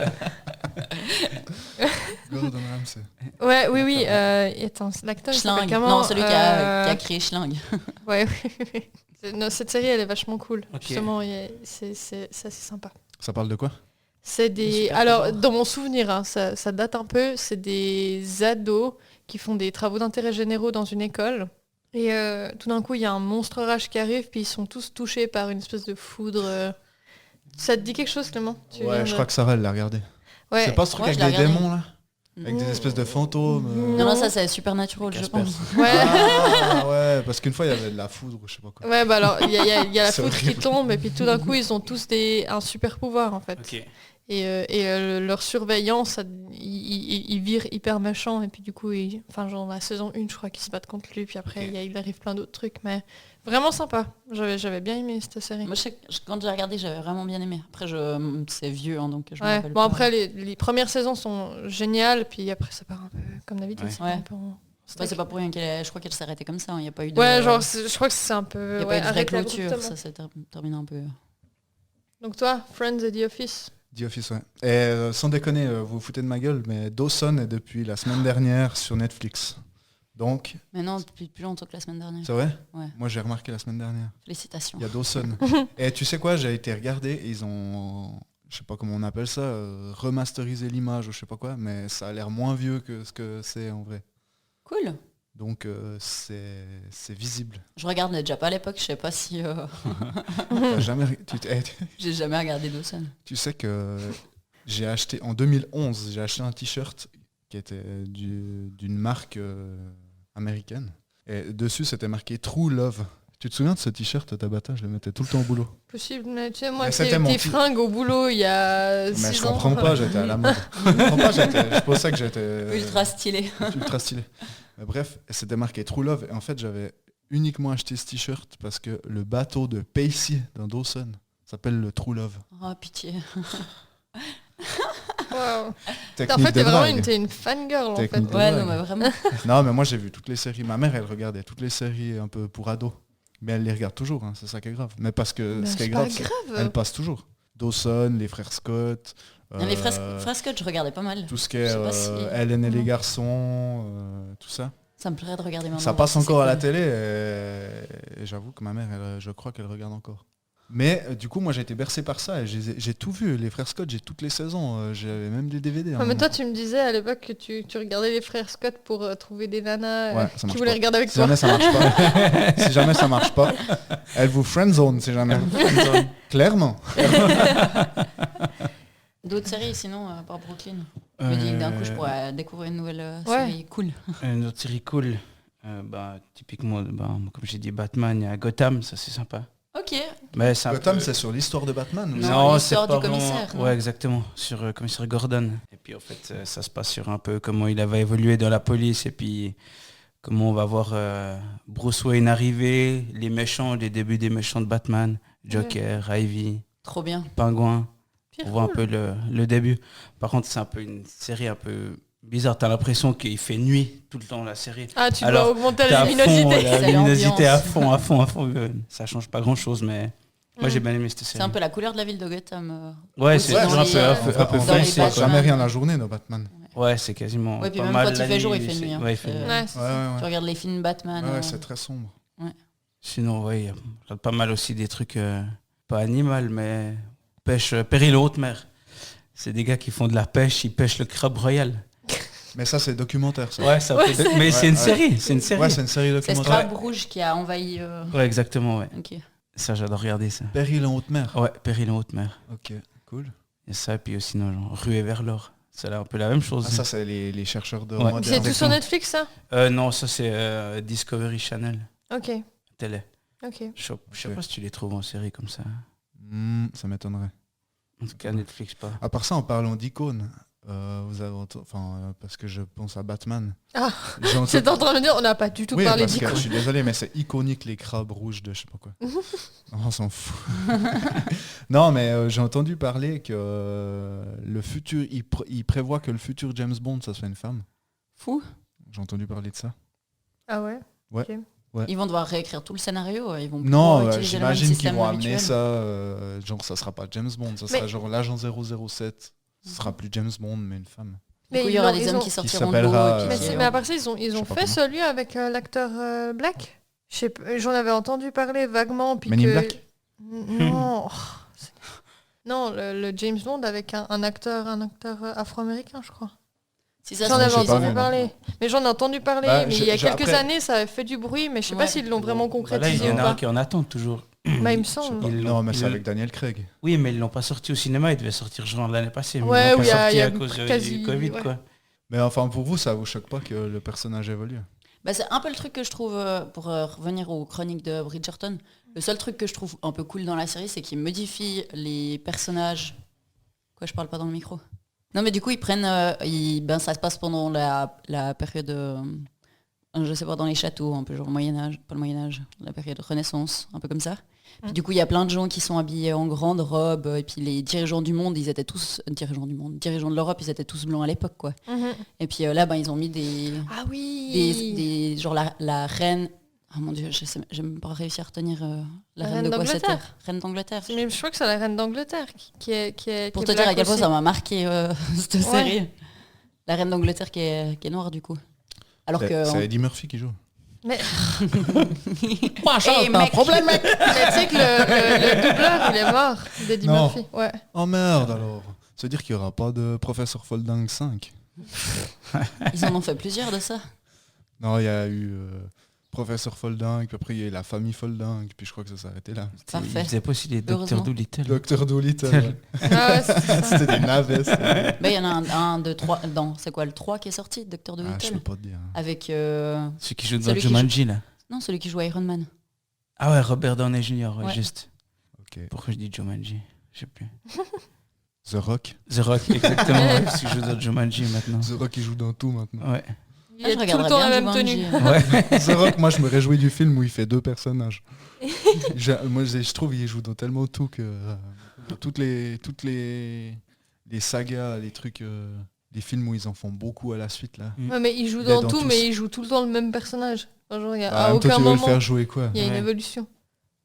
Gordon Ramsay. Ouais, oui. Attends, l'acteur, il s'appelle Schling. comment? Non, celui qui a créé Schling. Ouais, oui. Non, cette série, elle est vachement cool. Ok. Justement, c'est assez sympa. Ça parle de quoi? C'est des... super Alors, pouvoir. dans mon souvenir, hein, ça date un peu, c'est des ados qui font des travaux d'intérêt généraux dans une école. Et tout d'un coup, il y a un monstre rage qui arrive, puis ils sont tous touchés par une espèce de foudre. Ça te dit quelque chose, Clément? Ouais, je crois que Sarah, elle l'a regardé. Ouais. C'est pas ce truc Ouais, avec je l'ai des regardé. démons, là? Avec des espèces de fantômes. Non, ça c'est Supernatural, je Casper. pense. Ouais. Ah, ouais, parce qu'une fois, il y avait de la foudre ou je sais pas quoi. Ouais, bah alors, il y a la C'est foudre qui horrible. tombe, et puis tout d'un coup, ils ont tous un super pouvoir, en fait. Ok. Et leur surveillant, ils virent hyper méchants, et puis du coup, enfin, genre la saison 1, je crois qu'ils se battent contre lui, puis après, Ok. il arrive plein d'autres trucs, mais vraiment sympa. J'avais bien aimé cette série. Moi, quand j'ai regardé, j'avais vraiment bien aimé. Après, c'est vieux, hein, donc je me Ouais. rappelle Bon, pas. après, les premières saisons sont géniales, puis après, ça part un peu comme d'habitude. Ouais. ça part Ouais. un peu en steak. Ouais, c'est pas pour rien je crois qu'elle s'est arrêtée comme ça. Il n'y a pas eu de. Ouais, genre, je crois que c'est un Il peu... n'y a ouais, pas eu de vraie arrête-la clôture. abruptement. Ça s'est terminé un peu. Donc toi, Friends et The Office. The Office, ouais. Et sans déconner, vous vous foutez de ma gueule, mais Dawson est depuis la semaine dernière sur Netflix. Donc, Mais non, depuis plus longtemps que la semaine dernière. c'est vrai? Ouais. Moi, j'ai remarqué la semaine dernière. Félicitations. Il y a Dawson. Et tu sais quoi, j'ai été regarder et ils ont, je sais pas comment on appelle ça, remasterisé l'image ou je sais pas quoi, mais ça a l'air moins vieux que ce que c'est en vrai. Cool. Donc c'est visible. Je regardais déjà pas à l'époque, je sais pas si T'as jamais, j'ai jamais regardé Dawson. tu sais que j'ai acheté en 2011, j'ai acheté un t-shirt qui était d'une marque américaine. Et dessus c'était marqué True Love. Tu te souviens de ce t-shirt, Tabata? Je le mettais tout le temps au boulot. Possible, mais tu sais, moi, Mais c'était mon tes petit- fringues au boulot il y a 6 ans. Mais je comprends pas, j'étais à la mode. Je comprends pas, c'est pour ça que j'étais Ultra stylé. ultra stylé. Mais bref, c'était marqué True Love. Et en fait, j'avais uniquement acheté ce t-shirt parce que le bateau de Pacey dans Dawson s'appelle le True Love. Oh pitié. Wow. En Technique fait, de t'es vraiment drague. t'es une fangirl, en fait. Technique de Ouais, drague. non, mais vraiment. Non, mais moi j'ai vu toutes les séries. Ma mère, elle regardait toutes les séries un peu pour ados. Mais elle les regarde toujours, hein, c'est ça qui est grave. Mais parce que Mais ce qui est c'est pas grave, c'est grave. elle passe toujours. Dawson, les frères Scott. Les frères Scott, je regardais pas mal. Tout ce qui est Je sais pas si- Ellen et les Non. garçons, tout ça. Ça me plairait de regarder maintenant. Ça voir passe si encore c'est à la cool. télé et j'avoue que ma mère, je crois qu'elle regarde encore. Mais du coup, moi j'ai été bercé par ça et j'ai tout vu. Les frères Scott, j'ai toutes les saisons. J'avais même des DVD. Ouais, mais toi, tu me disais à l'époque que tu regardais les frères Scott pour trouver des nanas Ouais, ça qui marche voulaient pas. regarder avec Si toi. jamais ça marche pas, si jamais ça marche pas, elle vous friendzone si jamais. Clairement. D'autres séries sinon, à part Brooklyn. Je me dis que d'un coup, je pourrais découvrir une nouvelle Ouais. série cool. Une autre série cool. Typiquement, comme j'ai dit, Batman, il y a Gotham, ça c'est sympa. Ok. Mais c'est un Gotham, peu- c'est sur l'histoire de Batman. ou Non, Non, l'histoire c'est pas du commissaire, vraiment- non Ouais, exactement, sur commissaire Gordon. Et puis en fait, ça se passe sur un peu comment il avait évolué dans la police et puis comment on va voir Bruce Wayne arriver, les méchants, les débuts des méchants de Batman, Joker, Ivy, Trop bien. Pingouin. On voit un peu le début. Par contre, c'est un peu une série un peu bizarre. T'as l'impression qu'il fait nuit tout le temps, la série. Ah, tu dois augmenter la luminosité. luminosité. La luminosité à fond. Ça change pas grand-chose, mais moi, j'ai bien aimé cette série. C'est un peu la couleur de la ville de Gotham. Ouais, c'est un peu foncé. Jamais rien la journée dans Batman. Ouais, c'est quasiment puis pas même mal. quand il fait jour, il fait nuit. Ouais, il fait nuit. Tu regardes les films Batman. Ouais, c'est très sombre. Ouais. Sinon, ouais, il y a pas mal aussi des trucs, pas animal, mais pêche, péril en haute mer. C'est des gars qui font de la pêche, ils pêchent le crabe royal. Mais ça, c'est documentaire, ça. Ouais, mais c'est une série. C'est une série. Ouais, c'est une série documentaire. C'est ce crabe rouge qui a envahi... Ouais, exactement, ouais. Okay. Ça, j'adore regarder ça. Péril en haute mer. Ouais, péril en haute mer. Ok, cool. Et ça, et puis aussi, genre, ruée vers l'or. C'est un peu la même chose. Ah, ça, c'est les chercheurs de... Ouais. C'est tout sur Netflix, ça Non, ça, c'est Discovery Channel. Ok. Télé. Ok. Je sais pas si tu les trouves en série comme ça. Ça m'étonnerait. En tout cas, Netflix pas. À part ça, en parlant d'icônes, vous avez parce que je pense à Batman. Ah, c'est en train de me dire, on n'a pas du tout parlé d'icônes. Je suis désolé, mais c'est iconique les crabes rouges de je sais pas quoi. On s'en fout. Non, mais j'ai entendu parler que le futur, il prévoit que le futur James Bond, ça soit une femme. Fou. J'ai entendu parler de ça. Ah ouais. Ouais. Okay. Ouais. Ils vont devoir réécrire tout le scénario. Ils vont j'imagine qu'ils vont amener ça. Genre, ça sera pas James Bond, ça sera genre l'agent 007. Ce sera plus James Bond, mais une femme. Mais il y aura des hommes qui sortiront de l'eau. Mais à part ça, ils ont fait celui avec l'acteur Black. J'en avais entendu parler vaguement. Men in Black. Non. Non, le James Bond avec un acteur afro-américain, je crois. J'en avais entendu parler. Mais j'en ai entendu parler. Mais il y a quelques années, ça avait fait du bruit, mais je sais pas s'ils l'ont vraiment concrétisé. Là, il y en a qui en attendent toujours. Bah, il me semble. Non, mais c'est avec Daniel Craig. Oui, mais ils l'ont pas sorti au cinéma, il devait sortir genre l'année passée. Mais ouais, ils l'ont pas sorti à cause du Covid, quoi. Mais enfin, pour vous, ça vous choque pas que le personnage évolue? Bah, c'est un peu le truc que je trouve, pour revenir aux chroniques de Bridgerton, le seul truc que je trouve un peu cool dans la série, c'est qu'ils modifient les personnages. Quoi, je parle pas dans le micro? Non, mais du coup, ils prennent... ça se passe pendant la période... je sais pas, dans les châteaux, un peu genre Moyen-Âge, pas le Moyen-Âge, la période Renaissance, un peu comme ça. Puis, du coup, il y a plein de gens qui sont habillés en grandes robes, et puis les dirigeants du monde, ils étaient tous... dirigeants de l'Europe, ils étaient tous blancs à l'époque, quoi. Et puis là, ils ont mis des... Ah oui genre la reine... Oh mon Dieu, j'ai même pas réussi à retenir la reine de quoi c'était. Reine d'Angleterre. Mais je crois que c'est la reine d'Angleterre qui est pour te dire à quel point ça m'a marqué cette série. La reine d'Angleterre qui est noire du coup. Alors que c'est Eddie Murphy qui joue. Mais moi, t'as un problème, mec. Mais tu sais que le doubleur il est mort d'Eddie Murphy. Ouais. Oh merde alors. Ça veut dire qu'il n'y aura pas de Professeur Folding 5. Ils en ont fait plusieurs de ça. Non, il y a eu Professeur Folding, puis après il y a eu la famille Folding, puis je crois que ça s'est arrêté là. Parfait. Il faisait pas aussi les Docteur Dolittle. Docteur Dolittle, ouais. Ah ouais, c'était des navets. Mais il y en a un, deux, trois. C'est quoi le 3 qui est sorti, Docteur Dolittle? Je peux pas te dire. Avec celui qui joue dans Jumanji là. Non, celui qui joue Iron Man. Ah ouais, Robert Downey Jr. Ouais. Juste. Okay. Pourquoi je dis Jumanji? Je sais plus. The Rock. The Rock, exactement. Ouais, parce qu'il joue dans Jumanji maintenant. The Rock il joue dans tout maintenant. Ouais. Il a tout le temps la même tenue. Ouais. The Rock, moi je me réjouis du film où il fait 2 personnages. Moi je trouve qu'il joue dans tellement tout que toutes les sagas, les trucs, les films où ils en font beaucoup à la suite là. Ouais, mais il joue dans tout, mais il joue tout le temps le même personnage. Genre, à aucun toi, tu veux moment, le faire jouer quoi? Il y a une évolution.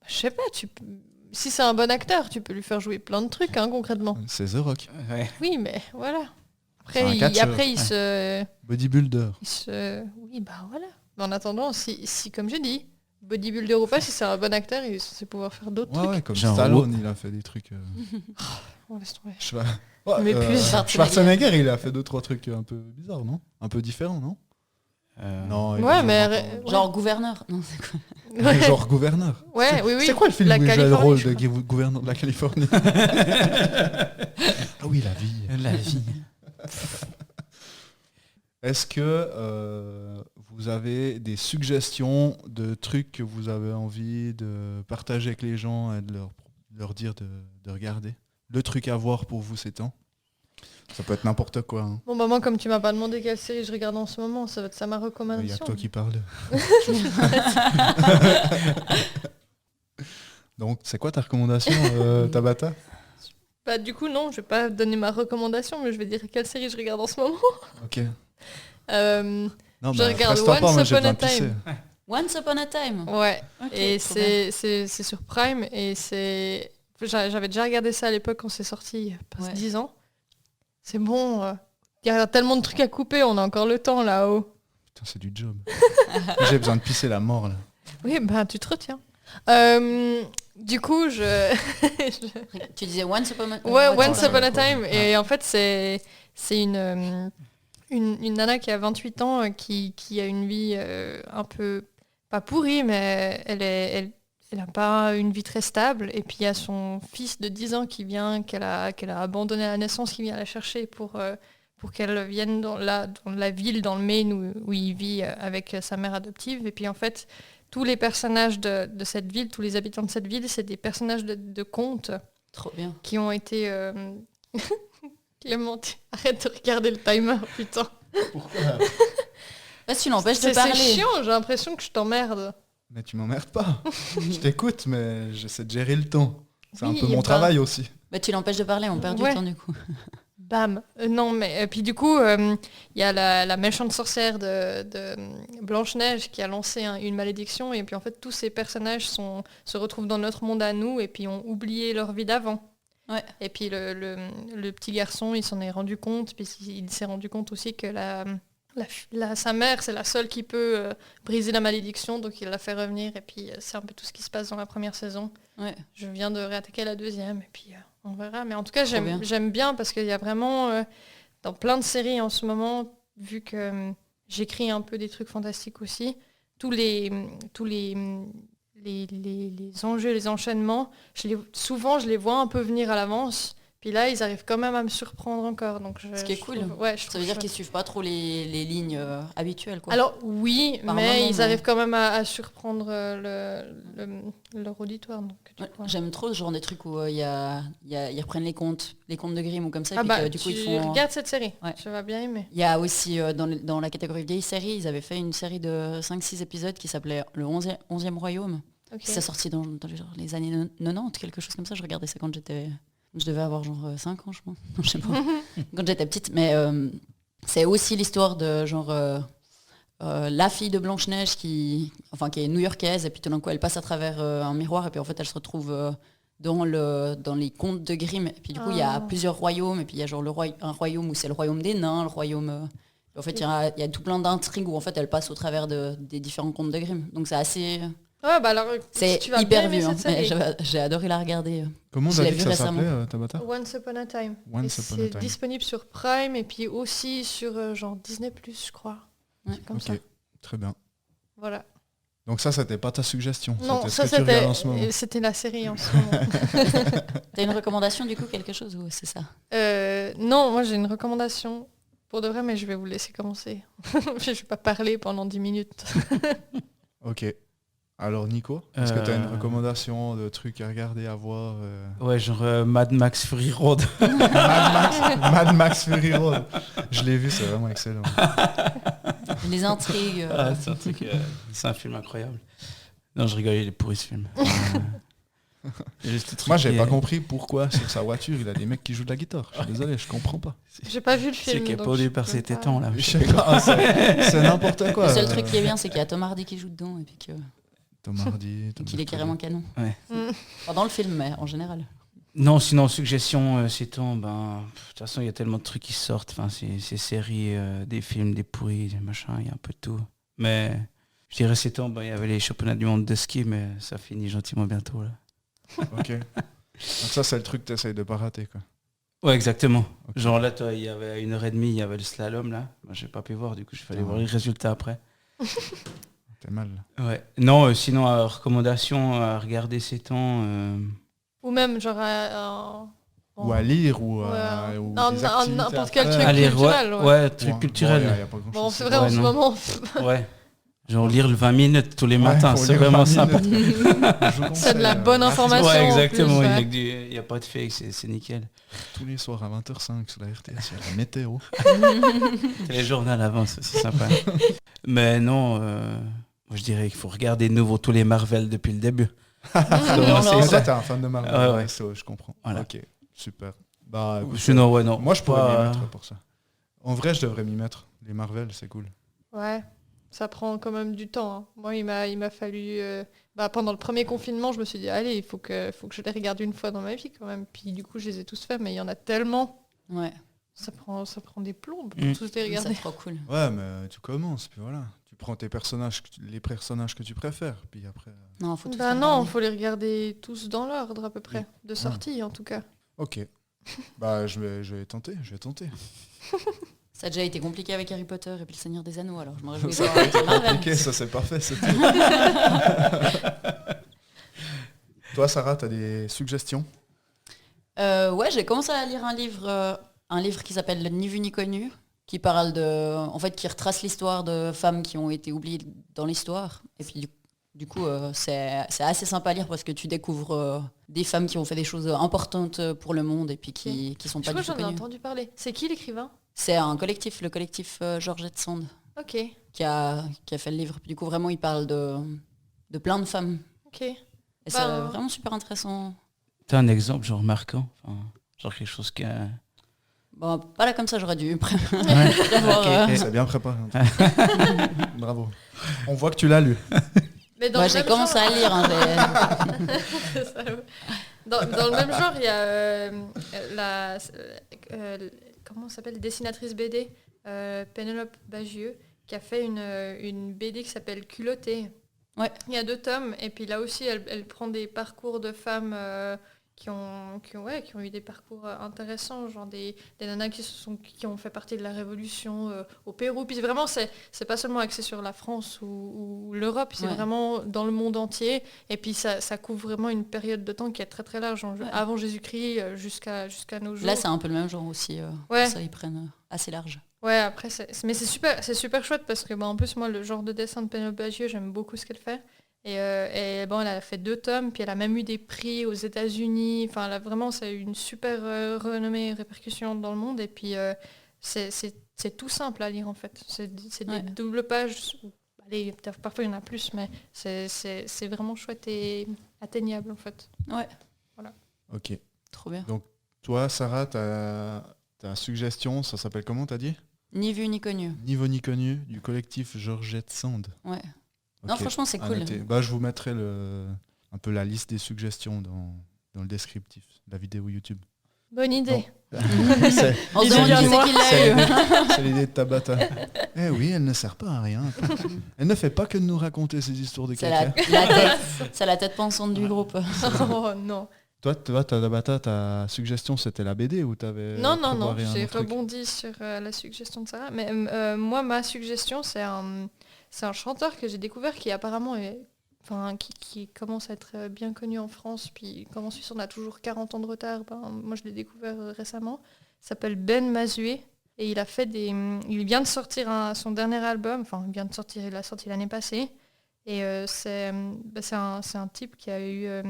Je sais pas, si c'est un bon acteur, tu peux lui faire jouer plein de trucs, hein, concrètement. C'est The Rock. Ouais. Oui, mais voilà. Après, il se... Bodybuilder. Oui, bah voilà. Mais en attendant, si comme j'ai dit, bodybuilder ou pas, si c'est un bon acteur, il est censé pouvoir faire d'autres trucs. Ouais, comme Stallone, il a fait des trucs... On laisse tomber. Mais Schwarzenegger, il a fait 2-3 trucs un peu bizarres, non? Un peu différents, non? Non. Ouais, mais... Genre gouverneur. Non, c'est quoi? Ouais. Genre gouverneur. Ouais, oui. C'est quoi le film où il joue le rôle de gouverneur de la Californie? Ah oui, la vie. La vie. Est-ce que vous avez des suggestions de trucs que vous avez envie de partager avec les gens et de leur dire de regarder? Le truc à voir pour vous ces temps? Ça peut être n'importe quoi. Hein. Bon, maman, comme tu m'as pas demandé quelle série je regarde en ce moment, ça va être ça ma recommandation. Il y a toi qui parle. Donc, c'est quoi ta recommandation, Tabata? Bah du coup non, je vais pas donner ma recommandation, mais je vais dire quelle série je regarde en ce moment. Ok. Non, je regarde Once Upon a Time. Once Upon a Time. Ouais. Okay, et c'est sur Prime et c'est... J'avais déjà regardé ça à l'époque quand c'est sorti, il y a presque 10 ans. C'est bon. Il y a tellement de trucs à couper, on a encore le temps là-haut. Putain, c'est du job. J'ai besoin de pisser la mort là. Oui, bah tu te retiens. Du coup, Tu disais Once Upon a Time. Ouais, Once Upon a Time. Et en fait, c'est une nana qui a 28 ans qui a une vie un peu, pas pourrie, mais elle n'a pas une vie très stable. Et puis il y a son fils de 10 ans qu'elle a abandonné à la naissance, qui vient la chercher pour qu'elle vienne dans la ville, dans le Maine où il vit avec sa mère adoptive. Et puis en fait, tous les personnages de cette ville, tous les habitants de cette ville, c'est des personnages de contes. Trop bien. Qui ont été... Clément, arrête de regarder le timer, putain. Pourquoi? Tu l'empêches de parler. C'est chiant, j'ai l'impression que je t'emmerde. Mais tu m'emmerdes pas. Je t'écoute, mais j'essaie de gérer le temps. C'est un peu mon bah... travail aussi. Bah, tu l'empêches de parler, on perd du temps du coup. Bam. Non, mais puis du coup, il y a la méchante sorcière de Blanche-Neige qui a lancé une malédiction. Et puis en fait, tous ces personnages se retrouvent dans notre monde à nous et puis ont oublié leur vie d'avant. Ouais. Et puis le petit garçon, il s'en est rendu compte. Puis il s'est rendu compte aussi que sa mère, c'est la seule qui peut briser la malédiction. Donc il l'a fait revenir. Et puis c'est un peu tout ce qui se passe dans la première saison. Ouais. Je viens de réattaquer la deuxième. Et puis... on verra, mais en tout cas j'aime bien parce qu'il y a vraiment dans plein de séries en ce moment, vu que j'écris un peu des trucs fantastiques aussi, tous les enjeux, les enchaînements, souvent je les vois un peu venir à l'avance. Puis là, ils arrivent quand même à me surprendre encore. Donc ce qui est cool. Ça veut dire qu'ils suivent pas trop les lignes habituelles, quoi. Alors oui, mais ils arrivent quand même à surprendre leur auditoire. Donc, j'aime trop ce genre de trucs où ils reprennent les contes de Grimm ou comme ça. Ah et bah, puis, du coup, ils font... regarde cette série, ouais. Tu vas bien aimer. Il y a aussi, dans la catégorie vieille série, ils avaient fait une série de 5-6 épisodes qui s'appelait Le 11e Royaume. Okay. Ça sorti dans les années 90, quelque chose comme ça. Je regardais ça quand je devais avoir genre 5 ans, je pense. Je sais pas. Quand j'étais petite. Mais c'est aussi l'histoire de genre la fille de Blanche-Neige qui est new-yorkaise et puis tout d'un coup elle passe à travers un miroir et puis en fait elle se retrouve dans les contes de Grimm. Et puis du coup il y a plusieurs royaumes et puis il y a genre un royaume où c'est le royaume des nains, le royaume... en fait il y a tout plein d'intrigues où en fait elle passe au travers des différents contes de Grimm. Donc c'est assez... Ouais, bah alors, c'est tu vas hyper bien vu, hein. J'ai adoré la regarder. Comment on a dit que ça s'appelait, Tabata? Once Upon a Time. C'est disponible sur Prime et puis aussi sur genre Disney+, je crois. Ouais. Comme ça. Très bien. Voilà. Donc ça, c'était pas ta suggestion? Non, c'était la série en ce moment. T'as une recommandation du coup, quelque chose ou c'est ça? Non, moi j'ai une recommandation pour de vrai, mais je vais vous laisser commencer. Je vais pas parler pendant 10 minutes. Ok. Alors Nico, est-ce que tu as une recommandation de trucs à regarder, à voir Ouais, genre Mad Max Fury Road. Mad Max Fury Road. Je l'ai vu, c'est vraiment excellent. Les intrigues. C'est un film incroyable. Non, je rigole, il est pourri ce film. Moi, j'ai pas compris pourquoi sur sa voiture il a des mecs qui jouent de la guitare. Je suis désolé, je comprends pas. J'ai pas vu le film. C'est qui est produit par ses tétans là. Je sais pas, c'est n'importe quoi. Le seul truc qui est bien, c'est qu'il y a Tom Hardy qui joue dedans et puis que... Tom Hardy. Qu'il est carrément canon. Ouais. Enfin, dans le film, mais en général. Non, sinon, suggestion, c'est ton, de toute façon, il y a tellement de trucs qui sortent. Enfin, ces séries, des films, des pourris, des machins, il y a un peu de tout. Mais je dirais c'est ton, il y avait les championnats du monde de ski, mais ça finit gentiment bientôt là. Ok. Donc ça, c'est le truc que tu essayes de pas rater, quoi. Ouais, exactement. Okay. Genre là, toi, il y avait 1h30, il y avait le slalom là. Moi, j'ai pas pu voir, du coup, je fallait voir les résultats après. T'es mal. Ouais. Non, sinon, recommandation à regarder ces temps. Ou même genre ou à lire ou n'importe quel truc culturel. Ouais, truc culturel. Y a pas bon, c'est vrai en ce moment. Ouais. Genre lire le 20 minutes tous les matins, c'est vraiment sympa. C'est de la bonne information. Ouais, exactement. Il n'y a pas de fake, c'est nickel. Tous les soirs à 20h05 sur la RTS, il y a la météo. Téléjournal à l'avance, c'est sympa. Mais non, moi je dirais qu'il faut regarder de nouveau tous les Marvel depuis le début. C'est ça, t'es un fan de Marvel. Ouais. Je comprends. Voilà. Ok. Super. Bah, Sinon, ouais, non. Moi, je pourrais m'y mettre pour ça. En vrai, je devrais m'y mettre. Les Marvel, c'est cool. Ouais, ça prend quand même du temps. Hein. Moi, il m'a fallu... pendant le premier confinement, je me suis dit, allez, il faut que je les regarde une fois dans ma vie quand même. Puis du coup, je les ai tous faits, mais il y en a tellement. Ouais. Ça prend des plombes pour tous les regarder. C'est trop cool. Ouais, mais tu commences, puis voilà. Tu prends les personnages que tu préfères, puis après... Non, faut faut les regarder tous dans l'ordre à peu près, de sortie en tout cas. Ok. Bah, je vais tenter. Ça a déjà été compliqué avec Harry Potter et puis le Seigneur des Anneaux, alors je me réjouis. Ça a été compliqué, ça c'est parfait. Toi, Sarah, t'as des suggestions? Ouais, j'ai commencé à lire un livre qui s'appelle Ni vu ni connu, qui parle qui retrace l'histoire de femmes qui ont été oubliées dans l'histoire. Et puis du coup, c'est assez sympa à lire parce que tu découvres des femmes qui ont fait des choses importantes pour le monde et puis qui sont pas du tout connues. J'en ai entendu parler. C'est qui l'écrivain? C'est un collectif, le collectif Georgette Sand, qui a fait le livre. Puis du coup, vraiment, il parle de plein de femmes. Ok. Et c'est vraiment super intéressant. T'as un exemple genre marquant, genre quelque chose qui a... Bon, pas là comme ça, j'aurais dû C'est bien préparé. Bravo. On voit que tu l'as lu. Mais j'ai commencé à lire. Dans le même genre, il y a comment s'appelle, dessinatrice BD, Pénélope Bagieux, qui a fait une BD qui s'appelle Culottée. Ouais. Il y a 2 tomes, et puis là aussi, elle prend des parcours de femmes qui ont eu des parcours intéressants, genre des nanas qui ont fait partie de la Révolution au Pérou. Puis vraiment, c'est pas seulement axé sur la France ou l'Europe, c'est vraiment dans le monde entier. Et puis ça couvre vraiment une période de temps qui est très très large, avant Jésus-Christ jusqu'à nos jours. Là, c'est un peu le même genre aussi. Ça, ils prennent assez large. Ouais, après, mais c'est super chouette parce que en plus, moi, le genre de dessin de Pénélope Bagieux, j'aime beaucoup ce qu'elle fait. Et elle a fait 2 tomes, puis elle a même eu des prix aux États-Unis. Enfin, vraiment, ça a eu une super renommée et répercussion dans le monde. Et puis, c'est tout simple à lire, en fait. C'est des doubles pages. Allez, parfois, il y en a plus, mais c'est vraiment chouette et atteignable, en fait. Ouais. Voilà. Ok. Trop bien. Donc, toi, Sarah, ta suggestion, ça s'appelle comment, t'as dit? Ni vu ni connu. Ni vu ni connu, du collectif Georgette Sand. Ouais. Okay. Non, franchement, c'est cool. Bah, je vous mettrai un peu la liste des suggestions dans le descriptif de la vidéo YouTube. Bonne idée. C'est c'est l'idée de Tabata. Eh oui, elle ne sert pas à rien. Elle ne fait pas que de nous raconter ces histoires de caca. C'est la tête pensante du groupe. Oh non. Toi, Tabata, ta suggestion, c'était la BD ou t'avais... Non, j'ai rebondi sur la suggestion de Sarah. Mais moi, ma suggestion, c'est un chanteur que j'ai découvert qui apparemment qui commence à être bien connu en France, puis comme en Suisse on a toujours 40 ans de retard, moi je l'ai découvert récemment. Il s'appelle Ben Mazué et il vient de sortir son dernier album, il l'a sorti l'année passée. Et c'est un type qui a eu...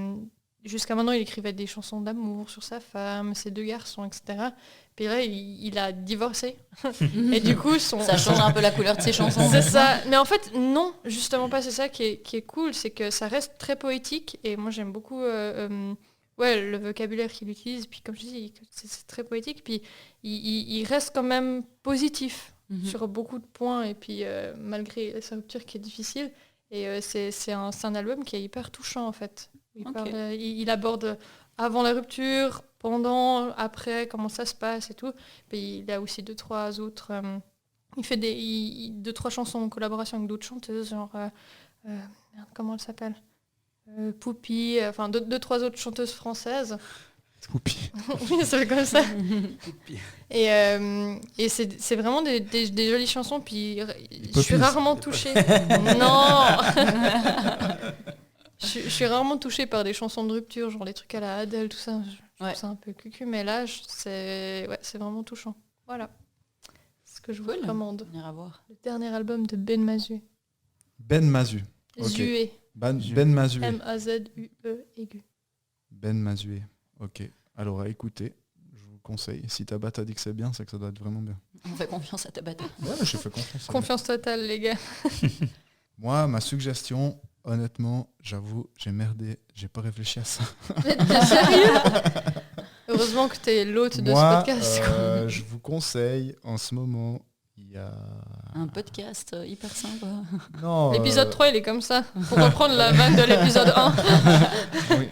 jusqu'à maintenant, il écrivait des chansons d'amour sur sa femme, ses 2 garçons, etc. Puis là, il a divorcé. Et du coup, ça change un peu la couleur de ses chansons. C'est ça. Mais en fait, non, justement pas. C'est ça qui est cool, c'est que ça reste très poétique. Et moi, j'aime beaucoup le vocabulaire qu'il utilise. Puis comme je dis, c'est très poétique. Puis il reste quand même positif sur beaucoup de points. Et puis malgré sa rupture qui est difficile. Et c'est un album qui est hyper touchant, en fait. Il aborde avant la rupture, pendant, après, comment ça se passe et tout. Puis il a aussi 2-3 autres... il fait 2-3 chansons en collaboration avec d'autres chanteuses, genre... comment elle s'appelle Poupie, 2-3 autres chanteuses françaises. Poupie. Oui, ça fait comme ça. Et c'est vraiment des jolies chansons, puis je suis rarement touchée. Non. Je suis rarement touchée par des chansons de rupture, genre les trucs à la Adele, tout ça. Je trouve ça un peu cucu, mais là, c'est vraiment touchant. Voilà. C'est ce que je vous recommande. On ira voir. Le dernier album de Ben Mazué. Ben Mazué. Zué. Ben Mazué. M-A-Z-U-E aigu. Ben Mazué. Ok. Alors à écouter, je vous conseille. Si Tabata dit que c'est bien, c'est que ça doit être vraiment bien. On fait confiance à Tabata. Ouais, je fais confiance. Confiance totale, les gars. Moi, ma suggestion, honnêtement, j'avoue, j'ai merdé. J'ai pas réfléchi à ça. T'es sérieux? Heureusement que tu es l'hôte de ce podcast. Je vous conseille, en ce moment, il y a... Un podcast hyper sympa. Non, l'épisode 3, il est comme ça. Pour reprendre la vanne de l'épisode 1. Oui.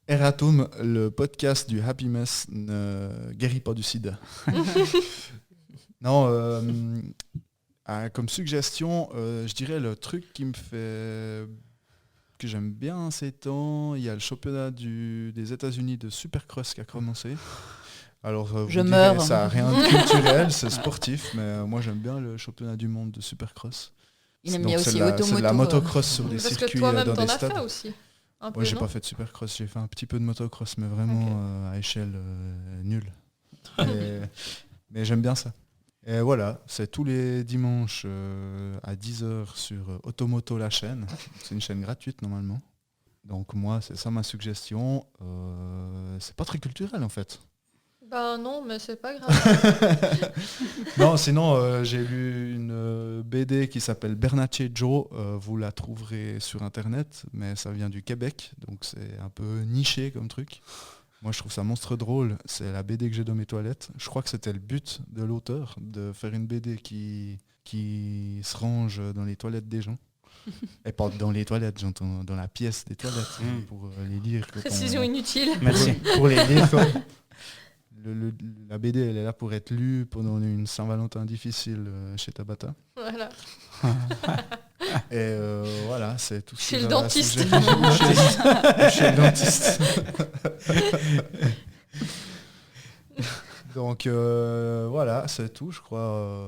Eratum, le podcast du Happy Mess ne guérit pas du sida. Non, comme suggestion, je dirais le truc qui me fait... que j'aime bien ces temps, il y a le championnat des États-Unis de Supercross qui a commencé. Alors, je meurs. Ça n'a rien de culturel, c'est sportif, mais moi j'aime bien le championnat du monde de Supercross. Il aime bien aussi automoto. C'est de la motocross sur des circuits dans des stades. Parce que toi-même, t'en as fait aussi. Moi, j'ai pas fait de Supercross, j'ai fait un petit peu de motocross, mais vraiment à échelle nulle. Mais j'aime bien ça. Et voilà, c'est tous les dimanches à 10h sur Automoto la chaîne. C'est une chaîne gratuite normalement. Donc moi, c'est ça ma suggestion. C'est pas très culturel en fait. Ben non, mais c'est pas grave. Non, sinon j'ai lu une BD qui s'appelle Bernatchez Joe. Vous la trouverez sur internet, mais ça vient du Québec, donc c'est un peu niché comme truc. Moi je trouve ça monstre drôle, c'est la BD que j'ai dans mes toilettes. Je crois que c'était le but de l'auteur, de faire une BD qui se range dans les toilettes des gens. Et pas dans les toilettes, j'entends dans la pièce des toilettes, pour les lire. Précision inutile. Merci. Pour les lire. La BD, elle est là pour être lue pendant une Saint-Valentin difficile chez Tabata. Voilà. Et voilà, c'est tout. Chez le dentiste. Chez le dentiste. Donc voilà, c'est tout, je crois.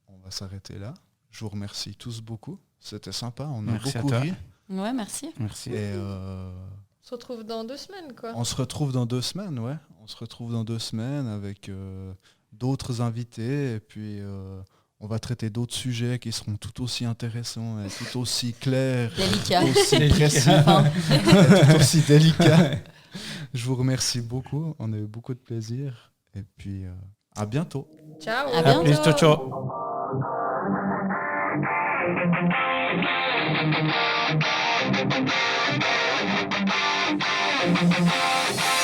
On va s'arrêter là. Je vous remercie tous beaucoup. C'était sympa, on a Merci beaucoup ri. Ouais, merci. Merci. Et On se retrouve dans 2 semaines, quoi. on se retrouve dans 2 semaines, ouais. On se retrouve dans 2 semaines avec d'autres invités. Et puis on va traiter d'autres sujets qui seront tout aussi intéressants et tout aussi clairs, Délicat. aussi précis, tout aussi délicats. Je vous remercie beaucoup. On a eu beaucoup de plaisir. Et puis à bientôt. Ciao. À À bientôt. plus, ciao, ciao. Thank you.